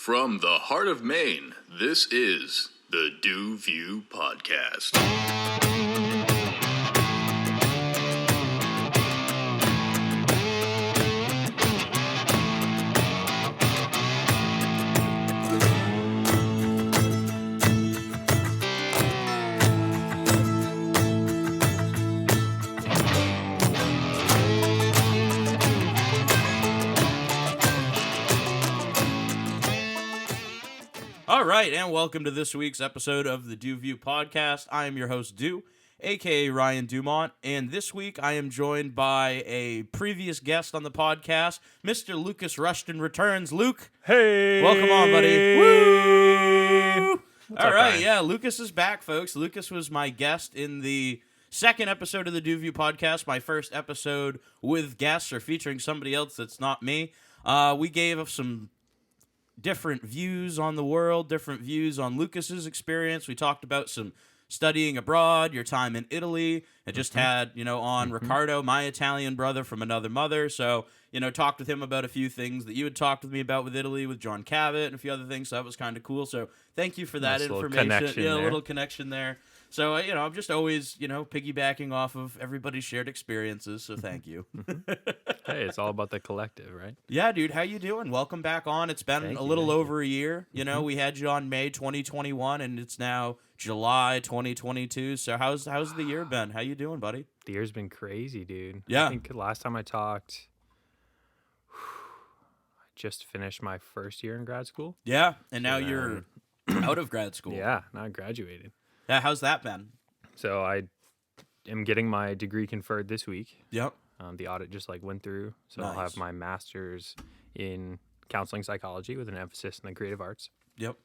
From the heart of Maine, this is the DuView Podcast. All right, and welcome to this week's episode of the DuView Podcast. I am your host, Du, a.k.a. Ryan Dumont, and this week I am joined by a previous guest on the podcast. Mr. Lucas Rushton returns. Luke, hey! Welcome on, buddy. Woo! All right, Ryan? yeah, Lucas is back, folks. Lucas was my guest in the second episode of the DuView Podcast, my first episode with guests or featuring somebody else that's not me. We gave some different views on the world, different views on Lucas's experience. We talked about some studying abroad, your time in Italy. I just had, on Ricardo, my Italian brother from another mother. So, talked with him about a few things that you had talked with me about with Italy, with John Cavett and a few other things. So that was kind of cool. So thank you for that information. A little connection there. So, I'm just always, piggybacking off of everybody's shared experiences. So thank you. Hey, it's all about the collective, right? Yeah, dude. How you doing? Welcome back on. It's been a little over a year. We had you on May 2021, and it's now July 2022. So how's the year been? How you doing, buddy? The year's been crazy, dude. Yeah. I think last time I talked, I just finished my first year in grad school. Yeah, and now you're out of grad school. Yeah, now I graduated. Yeah, how's that been? So I am getting my degree conferred this week. Yep. The audit just went through. So Nice. I'll have my master's in counseling psychology with an emphasis in the creative arts. Yep.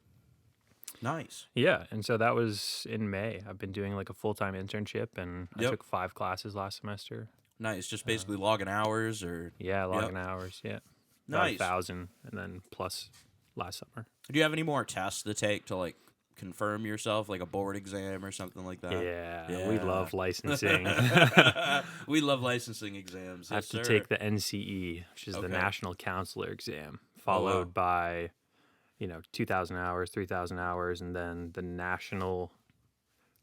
Nice. Yeah, and so that was in May. I've been doing a full-time internship, and I took 5 classes last semester. Nice. Just basically logging hours or... Yeah, logging hours, yeah. About Nice. 1,000, and then plus last summer. Do you have any more tests to take to, confirm yourself, like a board exam or something like that? Yeah. We love licensing. We love licensing exams. I have to take the NCE, which is the National Counselor Exam, followed by, 2,000 hours, 3,000 hours, and then the National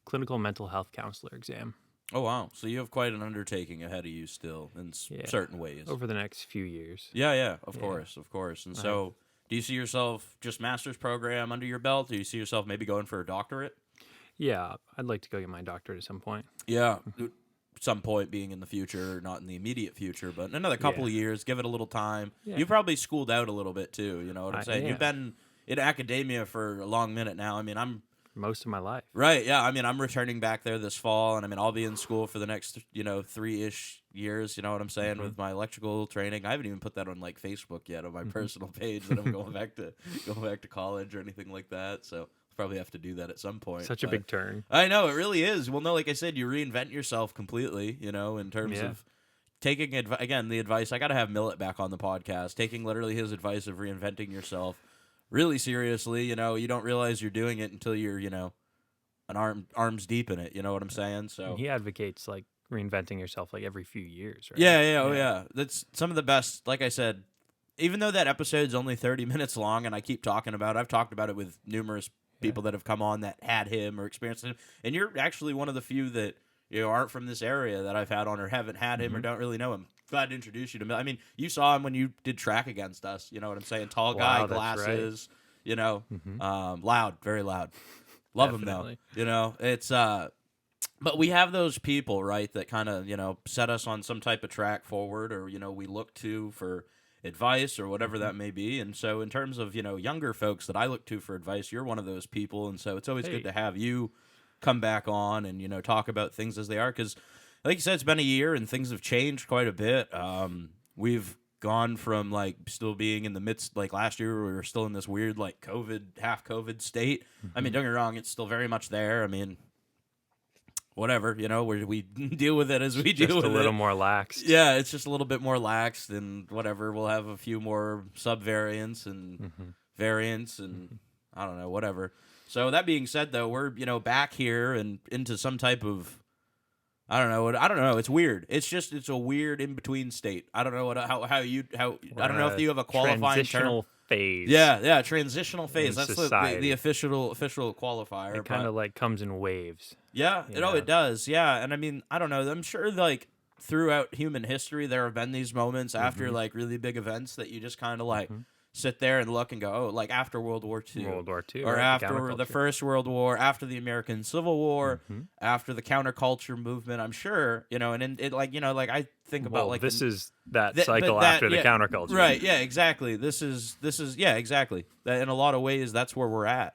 Clinical Mental Health Counselor Exam. Oh, wow. So you have quite an undertaking ahead of you still in certain ways. Over the next few years. Yeah, of course. And so... Do you see yourself just master's program under your belt? Do you see yourself maybe going for a doctorate? Yeah, I'd like to go get my doctorate at some point. Yeah, some point being in the future, not in the immediate future, but in another couple of years, give it a little time. Yeah. You probably schooled out a little bit too, you know what I'm saying? Yeah. You've been in academia for a long minute now. I mean, I'm... Most of my life. Right, yeah. I mean, I'm returning back there this fall, and I'll be in school for the next, 3-ish years, you know what I'm saying, with my electrical training. I haven't even put that on, Facebook yet on my personal page that I'm going back to college or anything like that, so I'll probably have to do that at some point. Such a big turn. I know, it really is. Well, no, like I said, you reinvent yourself completely, in terms of taking, again, the advice. I got to have Millet back on the podcast, taking literally his advice of reinventing yourself really seriously. You don't realize you're doing it until you're, an arms deep in it. You know what I'm saying? So He advocates reinventing yourself every few years, right? Yeah. That's some of the best. Like I said, even though that episode's only 30 minutes long, and I keep talking about it, I've talked about it with numerous people that have come on that had him or experienced him, and you're actually one of the few that aren't from this area that I've had on or haven't had him or don't really know him. Glad to introduce you to him. I mean, you saw him when you did track against us. You know what I'm saying? Tall guy, Wow, that's glasses. Loud, very loud. Love Definitely. him though. It's but we have those people, right, that kind of set us on some type of track forward, or we look to for advice or whatever that may be. And so, in terms of younger folks that I look to for advice, you're one of those people. And so, it's always good to have you come back on and talk about things as they are, because like you said, it's been a year and things have changed quite a bit. We've gone from still being in the midst, last year we were still in this weird half COVID state. I mean, don't get me wrong, it's still very much there. I mean, whatever, we deal with it as we deal with it. Just a little more lax. Yeah, it's just a little bit more laxed, and whatever. We'll have a few more subvariants and variants and I don't know, whatever. So that being said, though, we're back here and into some type of I don't know. It's weird. It's a weird in between state. I don't know I don't know if you have a qualifying term. phase. Yeah, transitional phase. That's the society. official qualifier. It kind of like comes in waves. Yeah, you know? it does. Yeah, and I mean, I don't know. I'm sure like throughout human history, there have been these moments after like really big events that you just kind of like sit there and look and go, oh, like after World War II, or right? after the First World War, after the American Civil War, after the counterculture movement. I'm sure, and it like like I think about like this is that cycle after the counterculture, right? Yeah, exactly. This is yeah, exactly. That in a lot of ways, that's where we're at,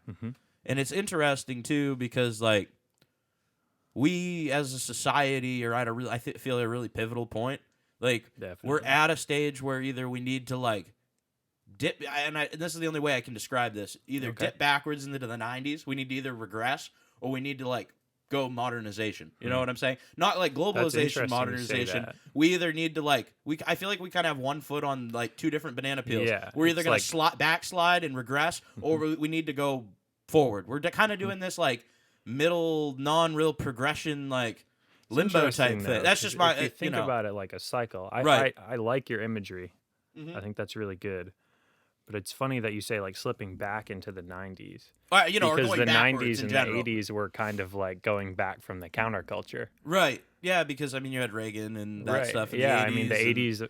and it's interesting too because like we as a society are at I feel a really pivotal point. Like Definitely. we're at a stage where either we need to like dip, and this is the only way I can describe this. Either dip backwards into the 90s. We need to either regress or we need to like go modernization. You know what I'm saying? Not like globalization, modernization. We either need to like I feel like we kind of have one foot on like two different banana peels. Yeah, we're either going to backslide and regress, or we need to go forward. We're kind of doing this like middle, non-real progression, like limbo type thing. That's just my. If you think about it like a cycle. I like your imagery. I think that's really good. But it's funny that you say like slipping back into the 90s. Because or going the 90s and general. the 80s were kind of like going back from the counterculture. Right. Yeah, because I mean you had Reagan and that stuff in the 80s. I mean the 80s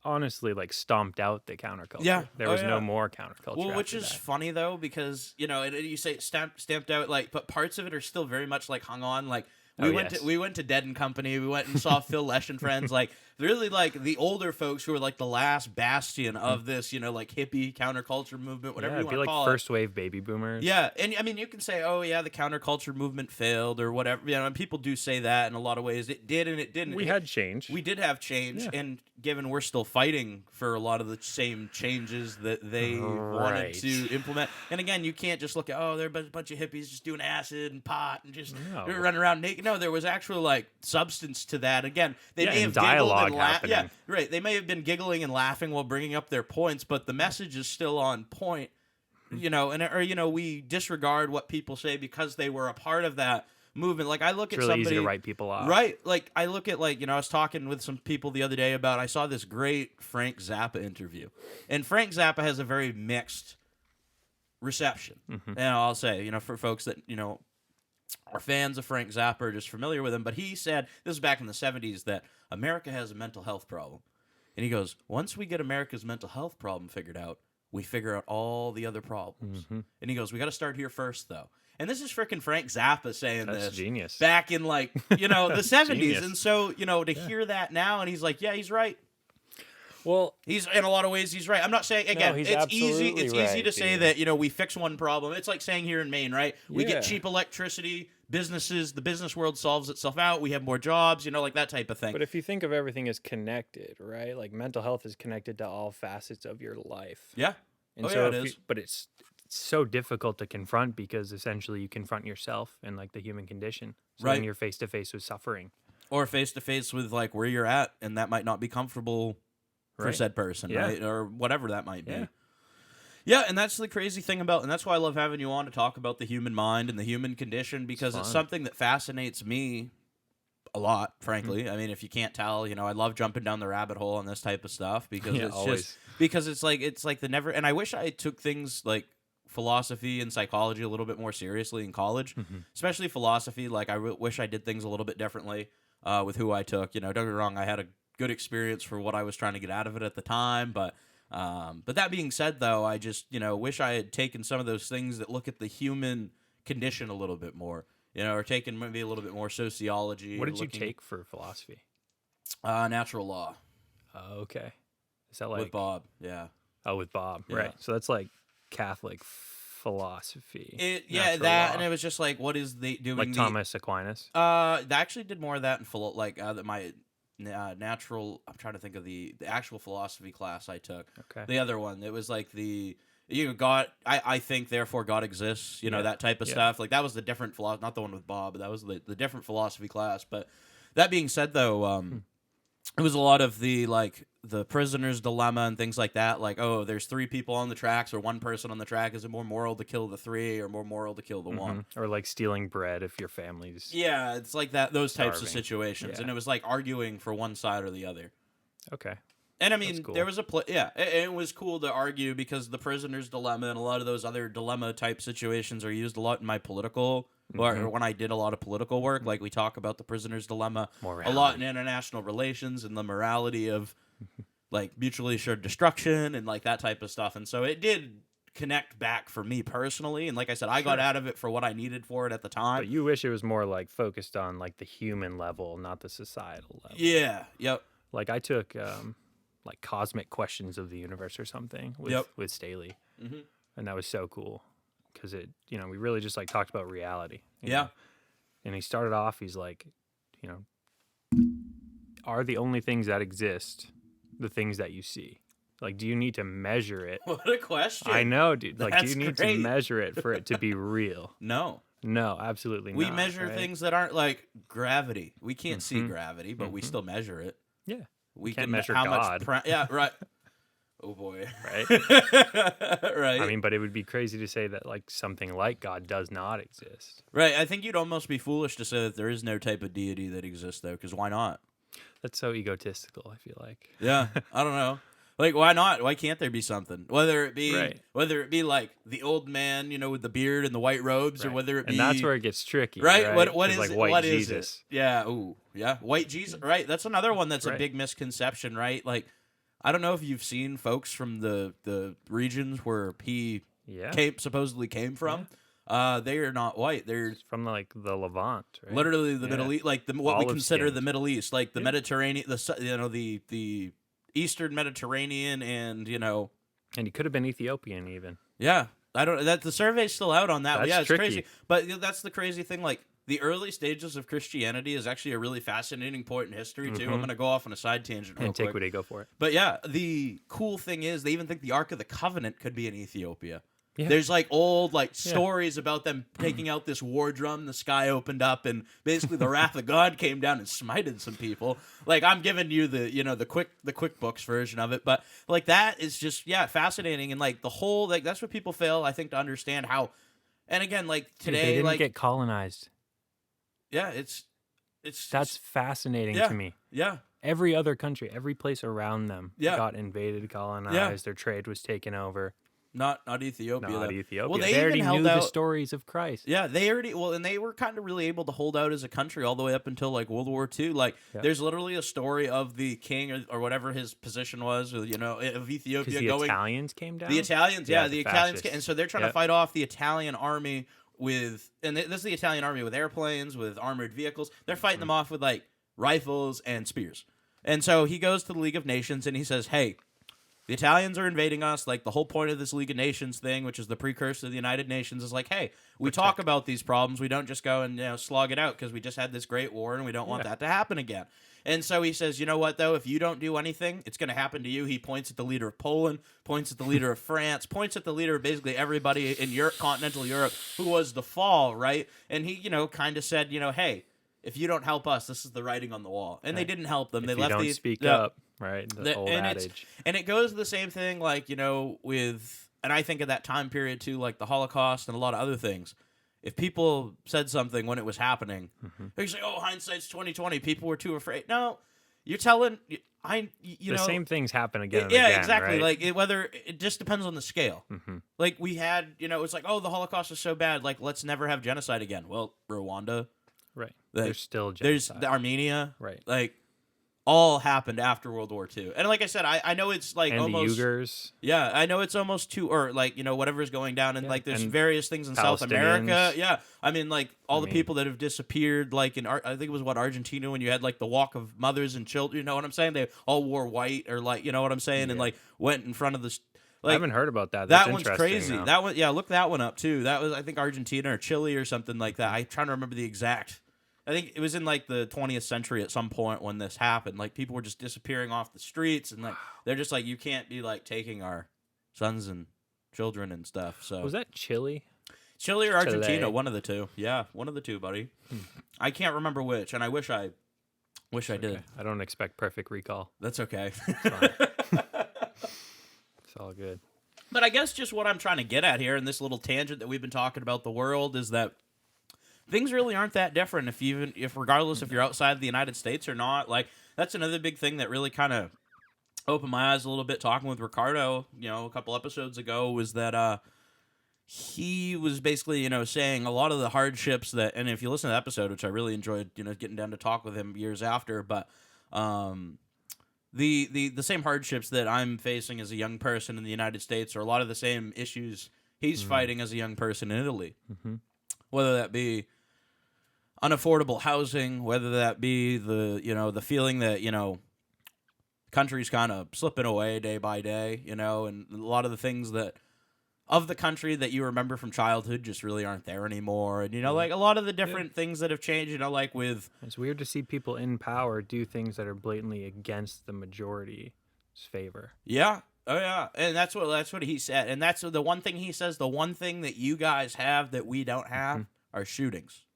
honestly like stomped out the counterculture. Yeah. There was no more counterculture. Well, which is funny though because you say stamped out like, but parts of it are still very much like hung on. Like we went to Dead and Company. We went and saw Phil Lesh and Friends. Like really like the older folks who were like the last bastion of this like hippie counterculture movement, whatever you want to call it. First wave baby boomers. Yeah, and I mean you can say, oh yeah, the counterculture movement failed or whatever. And people do say that in a lot of ways. It did and it didn't. We had change. We did have change, and given we're still fighting for a lot of the same changes that they wanted to implement. And again, you can't just look at they're a bunch of hippies just doing acid and pot and just running around naked. No, there was actual like substance to that. Again, they may have dialogue giggled and laughed. happening. Yeah, right. They may have been giggling and laughing while bringing up their points, but the message is still on point. We disregard what people say because they were a part of that movement. Like I look at really somebody, easy to write people off. Right? Like I look at I was talking with some people the other day about I saw this great Frank Zappa interview, and Frank Zappa has a very mixed reception. And I'll say for folks that are fans of Frank Zappa or just familiar with him, but he said this was back in the 70s that America has a mental health problem, and he goes, once we get America's mental health problem figured out, we figure out all the other problems. And he goes, we got to start here first though. And this is freaking Frank Zappa saying That's genius. Back in the 70s. Genius. And so, to hear that now and he's like, yeah, he's right. Well, he's in a lot of ways he's right. I'm not saying again, it's easy to say that, we fix one problem. It's like saying here in Maine, right? We get cheap electricity, the business world solves itself out, we have more jobs, like that type of thing. But if you think of everything as connected, right? Like mental health is connected to all facets of your life. Yeah. And it is. But it's so difficult to confront because essentially you confront yourself and like the human condition. So then you're face to face with suffering. Or face to face with like where you're at, and that might not be comfortable for said person, right? Or whatever that might be. Yeah, and that's the crazy thing and that's why I love having you on to talk about the human mind and the human condition, because it's something that fascinates me a lot, frankly. I mean, if you can't tell, I love jumping down the rabbit hole on this type of stuff because it's like the never, and I wish I took things like philosophy and psychology a little bit more seriously in college, especially philosophy. Like I wish I did things a little bit differently with who I took. Don't get me wrong, I had a good experience for what I was trying to get out of it at the time, but that being said, though, I just wish I had taken some of those things that look at the human condition a little bit more, or taken maybe a little bit more sociology. What did you take for philosophy? Natural law. Okay, is that like with Bob? Yeah. Oh, with Bob, right? So that's like Catholic philosophy. That, and it was just like, what is doing? Like Thomas Aquinas. They actually did more of that in my natural. I'm trying to think of the actual philosophy class I took. Okay. The other one, it was like God. I think therefore God exists. That type of stuff. Like that was the different philosophy, not the one with Bob, but that was the different philosophy class. But that being said, though, it was a lot of the prisoner's dilemma and things like that. Like, oh, there's 3 people on the tracks or 1 person on the track. Is it more moral to kill the 3 or more moral to kill the 1? Or like stealing bread if your family's it's like that. Those types of starving. situations, and it was like arguing for one side or the other. Okay. And I mean, That's cool. there was it was cool to argue because the prisoner's dilemma and a lot of those other dilemma type situations are used a lot in my political, or when I did a lot of political work. Like we talk about the prisoner's dilemma a lot in international relations and the morality of like mutually assured destruction and like that type of stuff. And so it did connect back for me personally. And like I said, I got out of it for what I needed for it at the time. But you wish it was more like focused on like the human level, not the societal level. Yeah. Yep. Like I took like cosmic questions of the universe or something with Staley, and that was so cool because it, we really just like talked about reality. You know? And he started off, he's like, are the only things that exist the things that you see? Like, do you need to measure it? What a question. I know, dude. Like, That's do you need great. to measure it for it to be real? No, absolutely not. We measure right? things that aren't like gravity. We can't see gravity, but we still measure it. Yeah. We can't can measure how God. Much yeah, right. Oh boy. Right? Right. I mean, but it would be crazy to say that like something like God does not exist. Right. I think you'd almost be foolish to say that there is no type of deity that exists, though, because why not? That's so egotistical, I feel like. Yeah. I don't know. Like, why not? Why can't there be something? Whether it be like the old man, with the beard and the white robes, or whether it be, and that's where it gets tricky, right? What is like it? white What Jesus. is it? Yeah. Ooh. Yeah. White Jesus. Right. That's another one that's a big misconception, right? Like, I don't know if you've seen folks from the regions where he supposedly came from. They are not white. They're from like the Levant, right? Literally the Middle East, like what we consider the Middle East, like the Mediterranean, the Eastern Mediterranean, and and he could have been Ethiopian even. Yeah, I don't. That the survey's still out on that. That's it's tricky. crazy. But that's the crazy thing. Like the early stages of Christianity is actually a really fascinating point in history too. I'm going to go off on a side tangent real quick. Antiquity, go for it. But yeah, the cool thing is they even think the Ark of the Covenant could be in Ethiopia. Yeah. There's like old stories about them taking out this war drum, the sky opened up, and basically the wrath of God came down and smited some people. Like I'm giving you the the QuickBooks version of it, but like that is just fascinating, and like the whole that's what people fail I think to understand how. And again, like today, they didn't get colonized. Yeah, that's fascinating to me. Yeah. Every other country, every place around them got invaded, colonized. Yeah. Their trade was taken over. Not Ethiopia. Not though. Ethiopia. Well, they already knew the stories of Christ. Yeah, they already. Well, and they were kind of really able to hold out as a country all the way up until like World War II. Like, there's literally a story of the king or whatever his position was, of Ethiopia the Italians came down. The Italians, the Italians, and so they're trying to fight off the Italian army with, and this is the Italian army with airplanes, with armored vehicles. They're fighting them off with like rifles and spears. And so he goes to the League of Nations and he says, "Hey, the Italians are invading us. Like the whole point of this League of Nations thing, which is the precursor to the United Nations, is like, hey, we talk about these problems. We don't just go and slog it out because we just had this great war and we don't want that to happen again." And so he says, you know what, though? If you don't do anything, it's going to happen to you. He points at the leader of Poland, points at the leader of France, points at the leader of basically everybody in Europe, continental Europe, who was the fall, right? And he, kind of said, hey, if you don't help us, this is the writing on the wall. And they didn't help them. If they you left don't these speak up, right? The old adage. And it goes the same thing, like, with, and I think of that time period too, like the Holocaust and a lot of other things. If people said something when it was happening, they say, "Oh, hindsight's 20/20. People were too afraid." No, you're telling the same things happen again. And yeah, again, exactly. Right? Like whether it just depends on the scale. Like we had, it's like, oh, the Holocaust is so bad. Like let's never have genocide again. Well, Rwanda, right? Like, there's still genocide. There's the Armenia, right? Like all happened after World War II. And like I said, I know it's like and almost the Uyghurs. Yeah, I know it's almost too, or like, whatever's going down, and like there's various things in South America. Yeah. I mean, like all the people that have disappeared, like I think it was Argentina, when you had like the walk of mothers and children, you know what I'm saying? They all wore white, or like, you know what I'm saying? And like went in front of the I haven't heard about that. That one's crazy. Though. That one, look that one up too. That was, I think, Argentina or Chile or something like that. I'm trying to remember the exact. I think it was in like the 20th century at some point when this happened. Like people were just disappearing off the streets, and like they're just like, you can't be like taking our sons and children and stuff. So was that Chile? Chile or Argentina, one of the two. Yeah, one of the two, buddy. I can't remember which, and I wish I did. I don't expect perfect recall. That's okay. It's all good. But I guess just what I'm trying to get at here in this little tangent that we've been talking about the world is that things really aren't that different if regardless if you're outside of the United States or not. Like that's another big thing that really kind of opened my eyes a little bit talking with Ricardo, a couple episodes ago, was that he was basically, saying a lot of the hardships that, and if you listen to the episode, which I really enjoyed, getting down to talk with him years after, but the same hardships that I'm facing as a young person in the United States are a lot of the same issues he's fighting as a young person in Italy. Mm-hmm. Whether that be unaffordable housing, whether that be the feeling that, country's kind of slipping away day by day, and a lot of the things that of the country that you remember from childhood just really aren't there anymore. And, like a lot of the different things that have changed, like with... It's weird to see people in power do things that are blatantly against the majority's favor. Yeah. Oh, yeah. And that's what he said. And that's the one thing he says, the one thing that you guys have that we don't have are shootings.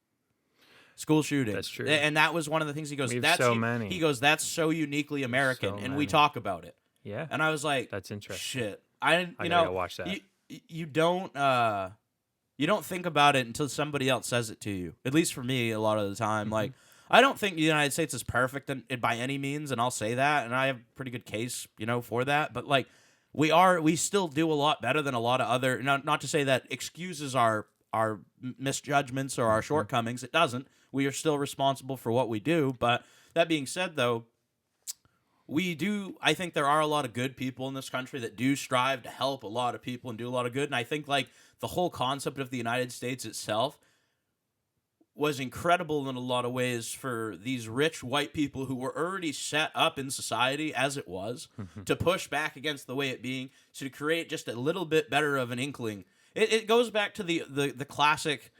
School shootings. That's true. And that was one of the things he goes, that's so many. He goes, that's so uniquely American. So and we many. talk about it. Yeah. And I was like, that's interesting. Shit. I gotta watch that. You don't think about it until somebody else says it to you. At least for me, a lot of the time. Like, I don't think the United States is perfect by any means, and I'll say that, and I have a pretty good case, for that. But like, we still do a lot better than a lot of other. Not to say that excuses our misjudgments or our shortcomings. It doesn't. We are still responsible for what we do. But that being said, though, I think there are a lot of good people in this country that do strive to help a lot of people and do a lot of good. And I think like the whole concept of the United States itself was incredible in a lot of ways for these rich white people who were already set up in society as it was to push back against the way it being, to create just a little bit better of an inkling. It goes back to the classic,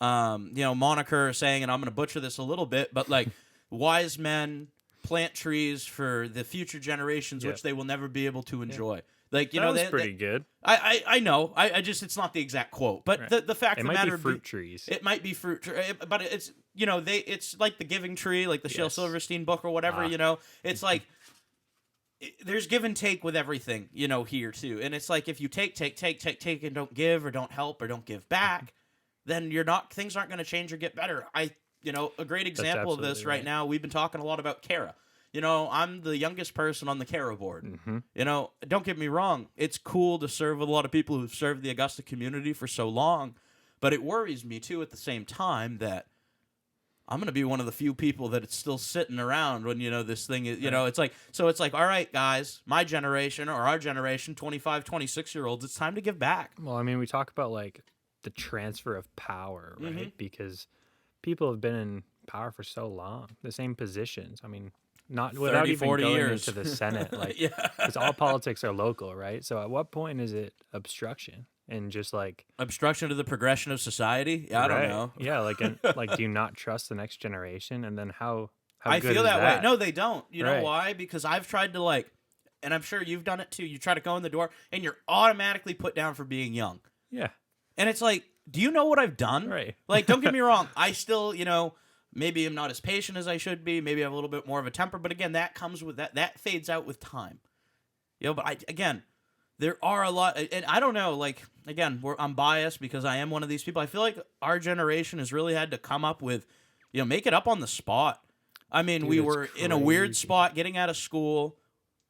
moniker saying, and I'm going to butcher this a little bit, but like wise men plant trees for the future generations, which they will never be able to enjoy. Like, that was pretty good. I know. I just, it's not the exact quote, but Right. the fact of the matter, it might be fruit trees. It might be fruit, but it's it's like the Giving Tree, like the Shel Silverstein book or whatever. It's like there's give and take with everything. Here too, and it's like if you take, and don't give or don't help or don't give back, then things aren't going to change or get better. A great example of this right now, we've been talking a lot about Kara. I'm the youngest person on the Kara board. Don't get me wrong. It's cool to serve with a lot of people who've served the Augusta community for so long, but it worries me too at the same time that I'm going to be one of the few people that it's still sitting around when, this thing is, it's like, all right, guys, my generation or our generation, 25, 26-year-olds, it's time to give back. Well, I mean, we talk about like the transfer of power, right? Because people have been in power for so long, the same positions. I mean, not 30, without even 40 going years. into the Senate, like, Yeah. because all politics are local, right? So at what point is it obstruction and just like Obstruction to the progression of society? Yeah, I don't know. Yeah, like do you not trust the next generation? And then how I good feel is that way. No, they don't. You know Right. why? Because I've tried to and I'm sure you've done it too. You try to go in the door and you're automatically put down for being young. Yeah. And it's like, do you know what I've done? Right. Like, don't get me wrong. I still, maybe I'm not as patient as I should be. Maybe I have a little bit more of a temper. But again, that comes with that fades out with time. But there are a lot, and I don't know, like, again, I'm biased because I am one of these people. I feel like our generation has really had to come up with, make it up on the spot. I mean, Dude, we it's were in a weird crazy. spot getting out of school,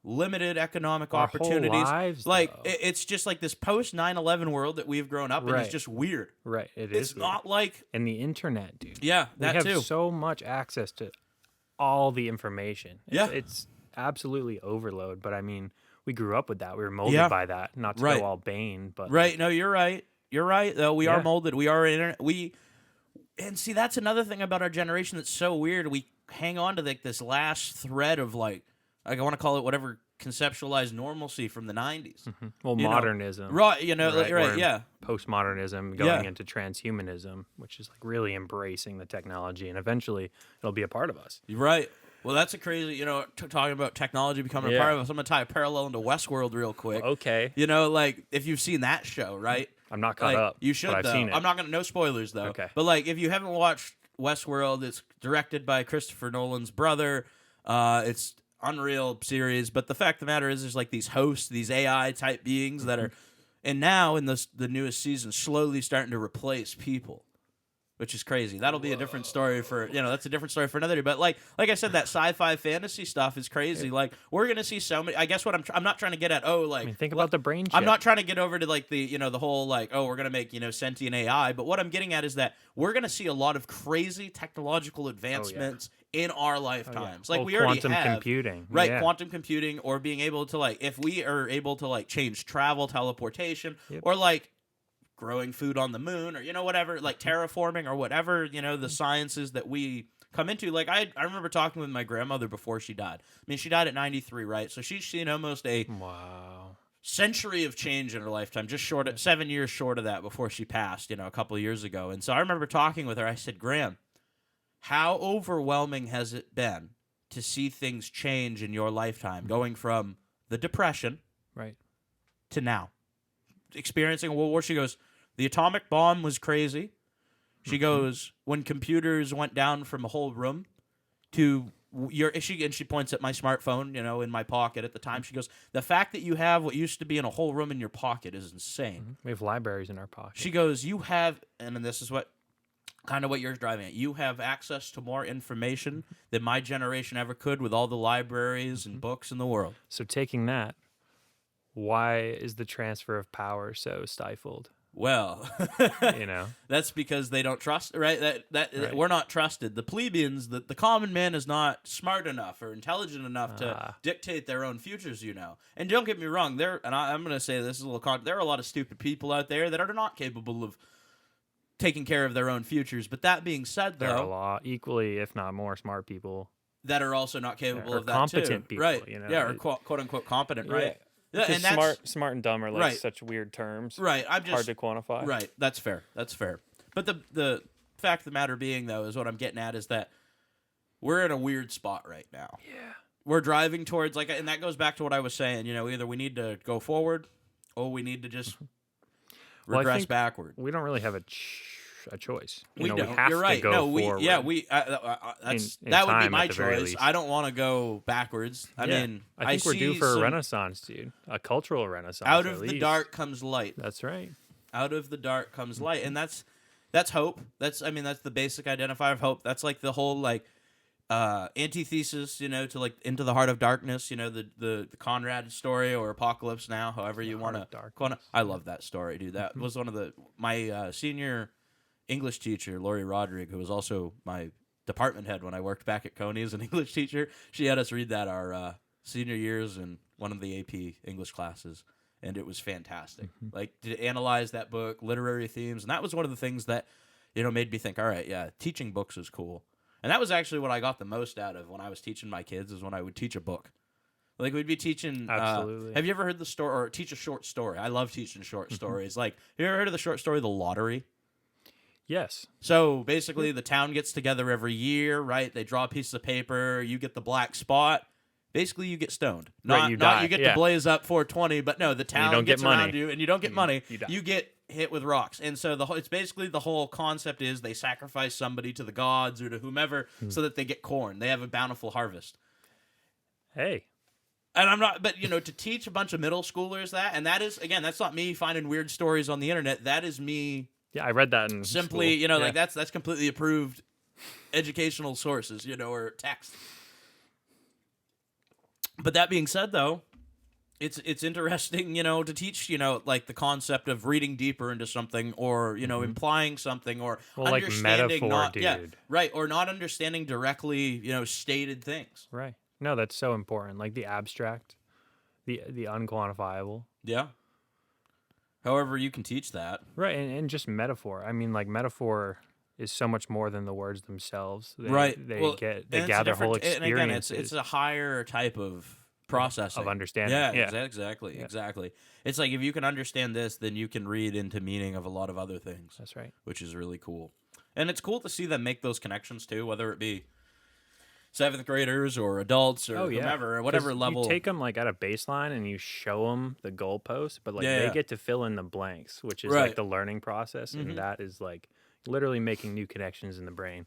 limited economic Our whole opportunities. lives, like, though. it's just like this post 9/11 world that we've grown up in Right. is just weird. Right. It's not like, and the internet, dude. yeah, We that have too. so much access to all the information. Yeah. It's absolutely overload. But I mean, we grew up with that. We were molded Yeah. by that. Not to Right. go all Bane, but Right. No, you're right. You're right, though. We are Yeah. molded. We are internet. And see, that's another thing about our generation that's so weird. We hang on to this last thread of I want to call it whatever conceptualized normalcy from the 90s. well, modernism. Right. Or Yeah. Postmodernism going into transhumanism, which is like really embracing the technology, and eventually it'll be a part of us. You're right. Well, that's a crazy, talking about technology becoming a Yeah. part of us. I'm going to tie a parallel into Westworld real quick. Okay. If you've seen that show, right? I'm not caught up. You should, but I've though. seen it. I'm not gonna no spoilers though. Okay. But if you haven't watched Westworld, it's directed by Christopher Nolan's brother. It's unreal series. But the fact of the matter is, there's these hosts, these AI type beings that are, and now in the newest season, slowly starting to replace people. which is crazy. That'll be a different story for, that's a different story for another day. But like I said, that sci-fi fantasy stuff is crazy. Like, we're going to see so many, I guess what I'm not trying to get at, think about the brain chip. I'm not trying to get over to like the, the whole like, we're going to make, sentient AI. But what I'm getting at is that we're going to see a lot of crazy technological advancements in our lifetimes. Like, we already have. Quantum computing. Right, quantum computing, or being able to like, if we are able to like change travel, teleportation, or like, growing food on the moon, or whatever, like terraforming, or whatever, the sciences that we come into. Like, I remember talking with my grandmother before she died. I mean, she died at 93, right? So she's seen almost a century of change in her lifetime, just 7 years short of that before she passed, a couple of years ago. And so I remember talking with her. I said, Graham, how overwhelming has it been to see things change in your lifetime, going from the Depression to now, experiencing a World War? She goes, the atomic bomb was crazy. She goes, when computers went down from a whole room to she points at my smartphone, in my pocket at the time. She goes, the fact that you have what used to be in a whole room in your pocket is insane. We have libraries in our pocket. She goes, you have, and then this is what you're driving at. You have access to more information than my generation ever could, with all the libraries and books in the world. So taking that, why is the transfer of power so stifled? Well, that's because they don't trust, right? That we're not trusted. The plebeians, the common man, is not smart enough or intelligent enough to dictate their own futures, And don't get me wrong, I'm going to say this is a little there are a lot of stupid people out there that are not capable of taking care of their own futures. But that being said, though, there are a lot, equally, if not more, smart people that are also not capable of that competent too. People, right? Or quote unquote competent, right? Yeah, and that's smart and dumb are like such weird terms. Right. Hard to quantify. Right. That's fair. But the fact of the matter being, though, is what I'm getting at is that we're in a weird spot right now. Yeah. We're driving towards and that goes back to what I was saying. Either we need to go forward, or we need to just regress backward. We don't really have a choice. We don't. We have You're right. to go forward. that would be my choice. I don't want to go backwards. I mean, I think we're due for a renaissance, dude. A cultural renaissance. Out of the dark comes light. That's right. Out of the dark comes light, and that's hope. That's the basic identifier of hope. That's like the whole antithesis, to like Into the Heart of Darkness. The Conrad story, or Apocalypse Now, however you want to. I love that story, dude. That was one of my senior English teacher, Lori Rodrigue, who was also my department head when I worked back at Coney as an English teacher. She had us read that our senior years in one of the AP English classes, and it was fantastic. Like, to analyze that book, literary themes, and that was one of the things that made me think, all right, yeah, teaching books is cool. And that was actually what I got the most out of when I was teaching my kids, is when I would teach a book. Like, we'd be teaching. Absolutely. Have you ever heard the story, or teach a short story? I love teaching short stories. Like, have you ever heard of the short story The Lottery? Yes. So basically, the town gets together every year, right? They draw a piece of paper. You get the black spot. Basically, you get stoned. Not you get to blaze up 420, but no, the town gets around you, and you don't get money. You get hit with rocks. And so it's basically the whole concept is they sacrifice somebody to the gods or to whomever so that they get corn. They have a bountiful harvest. Hey. And I'm not, but to teach a bunch of middle schoolers that, and that is, again, that's not me finding weird stories on the internet. That is me. Yeah, I read that in simply, school. Like that's completely approved educational sources, or text. But that being said, though, it's interesting, to teach, like the concept of reading deeper into something, or implying something, or understanding, like metaphor, dude. Right, or not understanding directly, stated things. Right. No, that's so important. Like the abstract, the unquantifiable. Yeah. However, you can teach that. Right, and just metaphor. I mean, like, metaphor is so much more than the words themselves. They gather whole experiences. And again, it's a higher type of processing. Of understanding. Yeah. Exactly. It's like, if you can understand this, then you can read into meaning of a lot of other things. That's right. Which is really cool. And it's cool to see them make those connections, too, whether it be 7th graders or adults or whomever, or whatever level. You take them like at a baseline and you show them the goalposts, but they get to fill in the blanks, which is like the learning process, and that is like literally making new connections in the brain.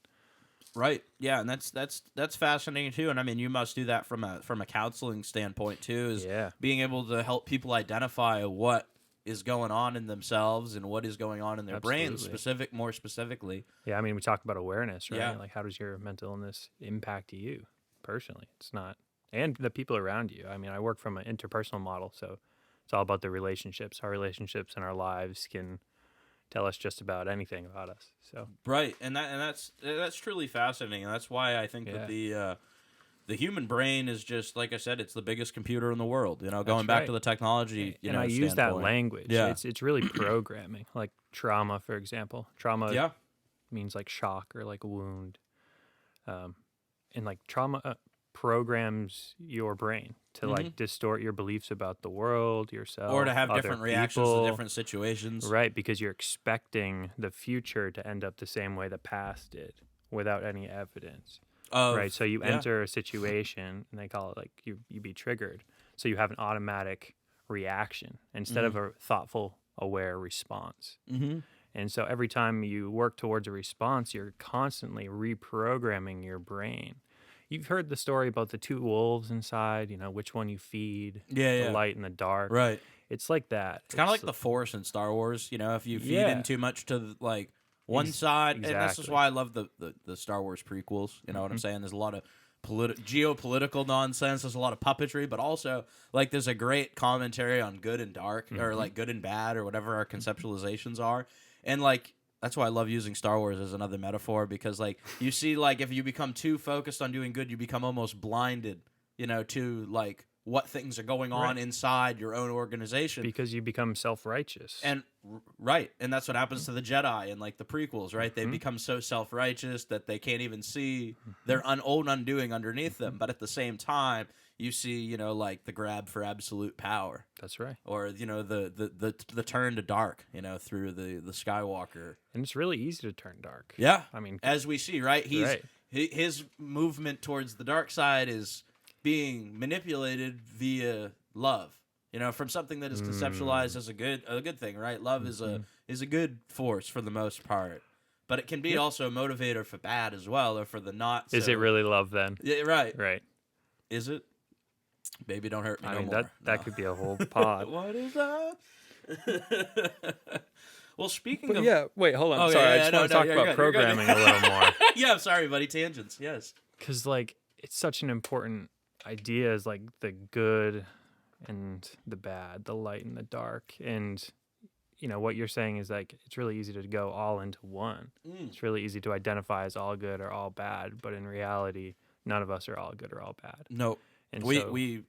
Right. Yeah, and that's fascinating too. And I mean, you must do that from a counseling standpoint too. Is being able to help people identify what is going on in themselves and what is going on in their brains, Absolutely. more specifically. Yeah, I mean, we talk about awareness, right? Yeah. Like, how does your mental illness impact you personally? It's not, and the people around you. I mean, I work from an interpersonal model, so it's all about the relationships. Our relationships and our lives can tell us just about anything about us. So Right, and that's truly fascinating, and that's why I think that the human brain is just, like I said, it's the biggest computer in the the world. Going back to the technology, and I use that language. Yeah, It's really programming, like trauma, for example. Trauma means like shock or like a wound, and like trauma programs your brain to like distort your beliefs about the world, yourself, or to have other different reactions people. to different situations. Right, because you're expecting the future to end up the same way the past did without any evidence. Right, so you enter a situation, and they call it like you be triggered. So you have an automatic reaction instead of a thoughtful, aware response. Mm-hmm. And so every time you work towards a response, you're constantly reprogramming your brain. You've heard the story about the two wolves inside, which one you feed, the light and the dark. Right. It's like that. It's kind of like the Force in Star Wars. If you feed in too much to like one side, and this is why I love the Star Wars prequels. You know what I'm saying? There's a lot of geopolitical nonsense. There's a lot of puppetry, but also like there's a great commentary on good and dark, or like good and bad, or whatever our conceptualizations are. And like that's why I love using Star Wars as another metaphor, because like you see, like if you become too focused on doing good, you become almost blinded, to like what things are going on inside your own organization, because you become self-righteous. And and that's what happens to the Jedi in like the prequels, right? They become so self-righteous that they can't even see their own undoing underneath them. But at the same time, you see, like the grab for absolute power. That's right. Or the turn to dark, through the Skywalker. And it's really easy to turn dark. Yeah, I mean, as we see, right? His movement towards the dark side is being manipulated via love, from something that is conceptualized as a good thing, right? Love is a good force for the most part, but it can be also a motivator for bad as well, or for the not. Is it really love then? Yeah, right. Right. Is it? Baby, don't hurt me no more. That could be a whole pod. What is that? Well, speaking of... Yeah, wait, hold on. I just want to talk about programming a little more. Yeah, I'm sorry, buddy. Tangents, yes. Because, like, it's such an important idea, is like the good and the bad, the light and the dark. And, what you're saying is like it's really easy to go all into one. It's really easy to identify as all good or all bad, but in reality, none of us are all good or all bad. No. And we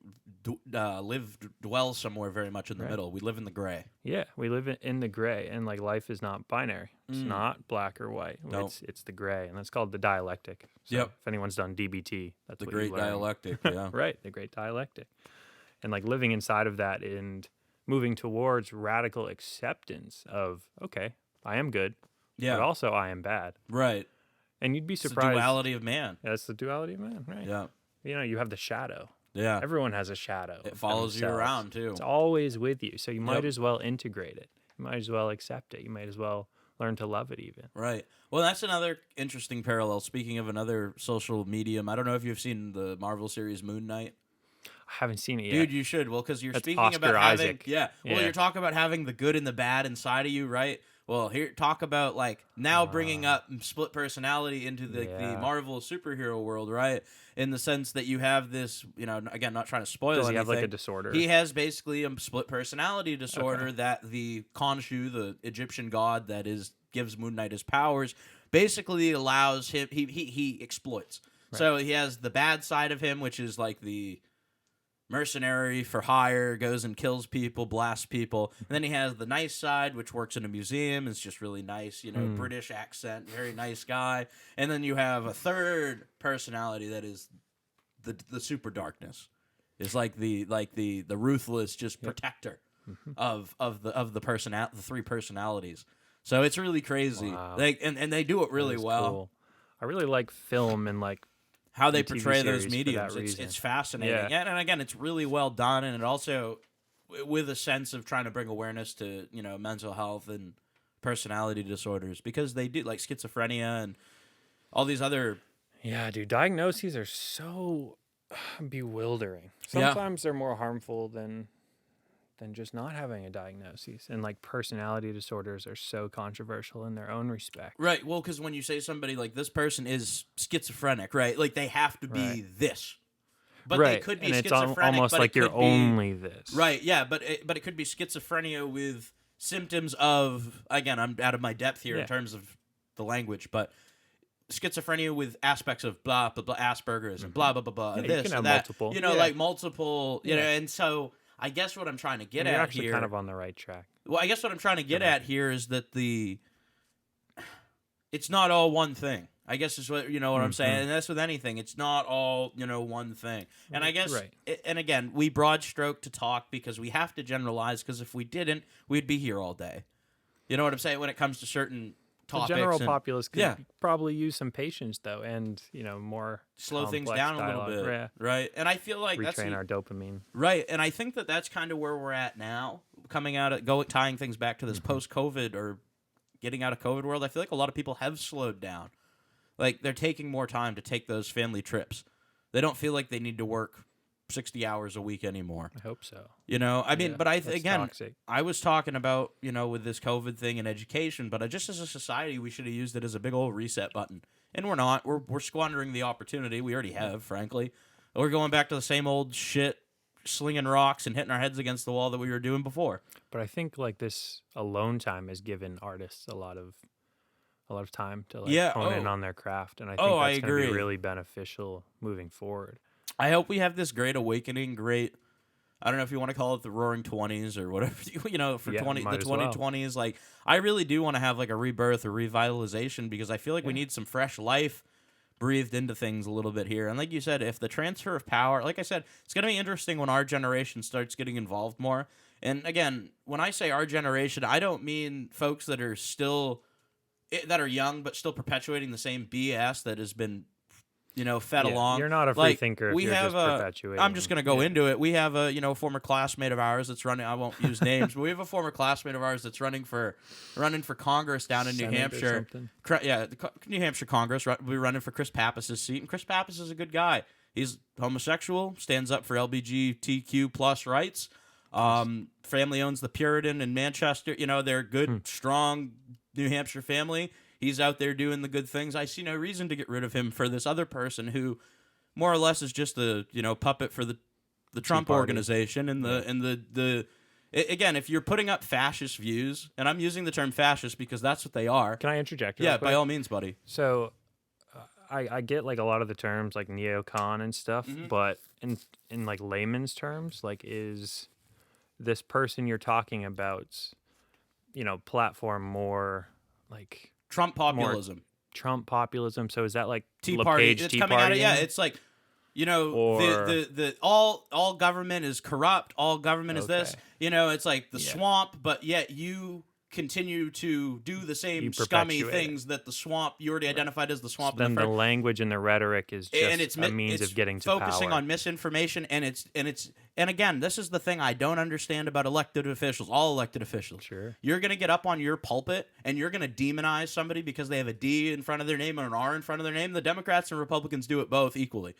dwell somewhere very much in the middle. We live in the gray. Yeah, we live in the gray, and like life is not binary. It's not black or white. Nope. It's the gray, and that's called the dialectic. So if anyone's done DBT, that's the what great you learn. dialectic. Yeah, right, the great dialectic, and like living inside of that and moving towards radical acceptance of, okay, I am good, but also I am bad. Right, and you'd be it's surprised. The duality of man. That's the duality of man. Right. Yeah. You have the shadow. Yeah. Everyone has a shadow. It follows you around, too. It's always with you. So you might as well integrate it. You might as well accept it. You might as well learn to love it even. Right. Well, that's another interesting parallel. Speaking of another social medium, I don't know if you've seen the Marvel series Moon Knight. I haven't seen it yet. Dude, you should. Well, because you're That's speaking Oscar about having... Isaac. Yeah. Well, you're talking about having the good and the bad inside of you, right? Well, here, talk about, like, now bringing up split personality into the Marvel superhero world, right? In the sense that you have this, again, not trying to spoil anything. Does he have, like, a disorder? He has basically a split personality disorder that the Khonshu, the Egyptian god that gives Moon Knight his powers, basically allows him... He exploits. Right. So he has the bad side of him, which is, like, the... mercenary for hire, goes and kills people, blasts people. And then he has the nice side, which works in a museum, is just really nice, British accent, very nice guy. And then you have a third personality that is the super darkness. It's like the ruthless protector of the three personalities. So it's really crazy. Wow. And they do it really well. Cool. I really like film and like how they portray those mediums. It's fascinating. Yeah. And again, it's really well done, and it also with a sense of trying to bring awareness to, mental health and personality disorders, because they do, like schizophrenia and all these other... Yeah, dude, diagnoses are so bewildering. Sometimes they're more harmful than than just not having a diagnosis. And like personality disorders are so controversial in their own respect. Right. Well, because when you say somebody like this person is schizophrenic, right? Like they have to be this. But they could be and it's schizophrenic. almost but like you're only this. Right. Yeah. But it could be schizophrenia with symptoms of, again, I'm out of my depth here in terms of the language, but schizophrenia with aspects of blah blah blah Asperger's and blah blah blah blah. Yeah, this you can have that, multiple. like multiple. You know, and so I guess what I'm trying to get you're at actually here, kind of on the right track. well, I guess what I'm trying to get at here is that it's not all one thing. I guess is what what I'm saying, and that's with anything. It's not all one thing. And I guess, and again, we broad stroke to talk because we have to generalize. Because if we didn't, we'd be here all day. You know what I'm saying? When it comes to certain topics, the general populace could probably use some patience, though, and more slow things complex down dialogue. a little bit, right? And I feel like retrain our dopamine, right? And I think that's kind of where we're at now, coming out of tying things back to this post-COVID or getting out of COVID world. I feel like a lot of people have slowed down. Like, they're taking more time to take those family trips. They don't feel like they need to work 60 hours a week anymore. I hope so. I mean, but again, toxic. I was talking about, with this COVID thing and education, but just as a society, we should have used it as a big old reset button. And we're not. We're squandering the opportunity. We already have, frankly. We're going back to the same old shit, slinging rocks and hitting our heads against the wall that we were doing before. But I think, like, this alone time has given artists a lot of time to hone in on their craft, and I think that's going to be really beneficial moving forward. I hope we have this great awakening, I don't know if you want to call it the Roaring 20s or whatever, for the 2020s. Like, I really do want to have like a rebirth or revitalization because I feel like we need some fresh life breathed into things a little bit here. And like you said, if the transfer of power, like I said, it's going to be interesting when our generation starts getting involved more. And again, when I say our generation, I don't mean folks that are young but still perpetuating the same BS that has been fed along. You're not a free thinker if you're just perpetuating. I'm just going to go into it. We have a former classmate of ours that's running. I won't use names, but we have a former classmate of ours that's running for Congress down in New Hampshire. New Hampshire Congress. We're running for Chris Pappas's seat, and Chris Pappas is a good guy. He's homosexual, stands up for LGBTQ plus rights. Family owns the Puritan in Manchester. They're a good, strong New Hampshire family. He's out there doing the good things. I see no reason to get rid of him for this other person who more or less is just a puppet for the Trump organization and the again, if you're putting up fascist views, and I'm using the term fascist because that's what they are. Can I interject? Yeah, by all means, buddy. So I get like a lot of the terms like neocon and stuff, but in like layman's terms, like, is this person you're talking about platform more like Trump populism? Trump populism. So is that like Tea Party? LePage It's Tea coming Party? out of it's like the all government is corrupt. All government is this. It's like the swamp, but yet you continue to do the same scummy things that the swamp you already identified as the swamp. So then the language and the rhetoric is just a means of getting to focusing power. on misinformation, and again, this is the thing I don't understand about elected officials. All elected officials. Sure. You're gonna get up on your pulpit and you're gonna demonize somebody because they have a D in front of their name and an R in front of their name. The Democrats and Republicans do it both equally.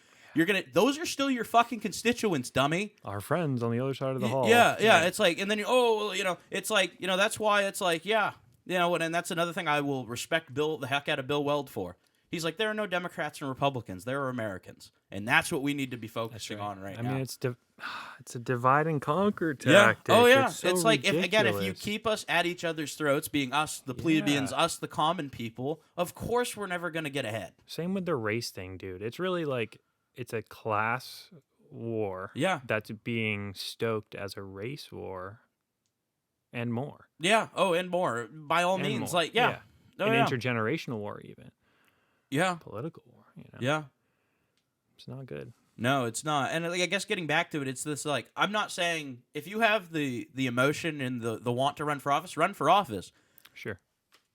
Those are still your fucking constituents, dummy. Our friends on the other side of the hall. Yeah. It's like, and then it's like, that's why it's like, and that's another thing I will respect the heck out of Bill Weld for. He's like, there are no Democrats and Republicans. There are Americans, and that's what we need to be focusing on right now. I mean, it's a divide and conquer tactic. Yeah. Oh yeah. It's like ridiculous. if you keep us at each other's throats, being us, the plebeians, us, the common people, of course we're never gonna get ahead. Same with the race thing, dude. It's really like. It's a class war that's being stoked as a race war and more. Yeah. Oh, and more. By all means. More. Like, yeah. Oh, an intergenerational war even. Yeah. Political war, Yeah. It's not good. No, it's not. And I guess getting back to it, it's this, like, I'm not saying if you have the emotion and the want to run for office, run for office. Sure.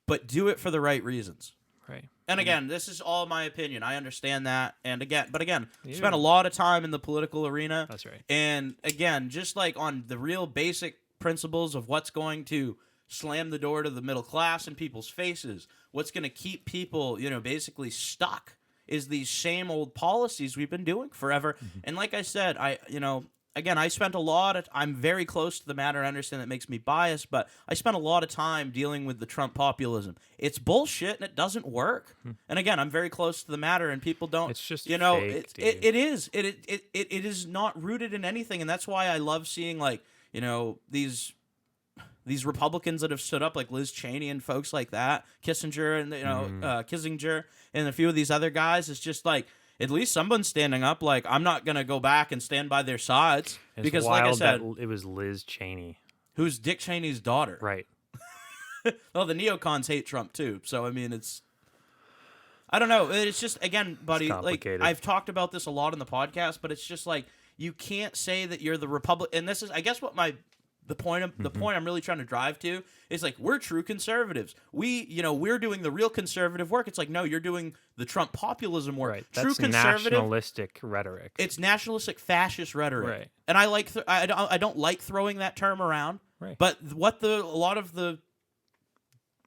But do it for the right reasons. Right. And again, this is all my opinion. I understand that. And again, spent a lot of time in the political arena. That's right. And again, just like on the real basic principles of what's going to slam the door to the middle class in people's faces, what's going to keep people, basically stuck is these same old policies we've been doing forever. And like I said, again, I'm very close to the matter. I understand that makes me biased, but I spent a lot of time dealing with the Trump populism. It's bullshit and it doesn't work. And again, I'm very close to the matter, and people don't. It's just fake, dude. It is. It is not rooted in anything, and that's why I love seeing these Republicans that have stood up, like Liz Cheney and folks like that, Kissinger and Kissinger and a few of these other guys. It's just like, at least someone's standing up. Like, I'm not gonna go back and stand by their sides because, like I said, it was Liz Cheney, who's Dick Cheney's daughter. Right. Well, the neocons hate Trump too, so I mean, I don't know. It's just, again, buddy, like I've talked about this a lot in the podcast, but it's just like you can't say that you're the Republican. And this is, I guess, what the point I'm really trying to drive to is like, we're true conservatives. We're doing the real conservative work. It's like, no, you're doing the Trump populism work. Right. True That's conservative nationalistic rhetoric. It's nationalistic fascist rhetoric. Right. And I don't like throwing that term around. Right. But what a lot of the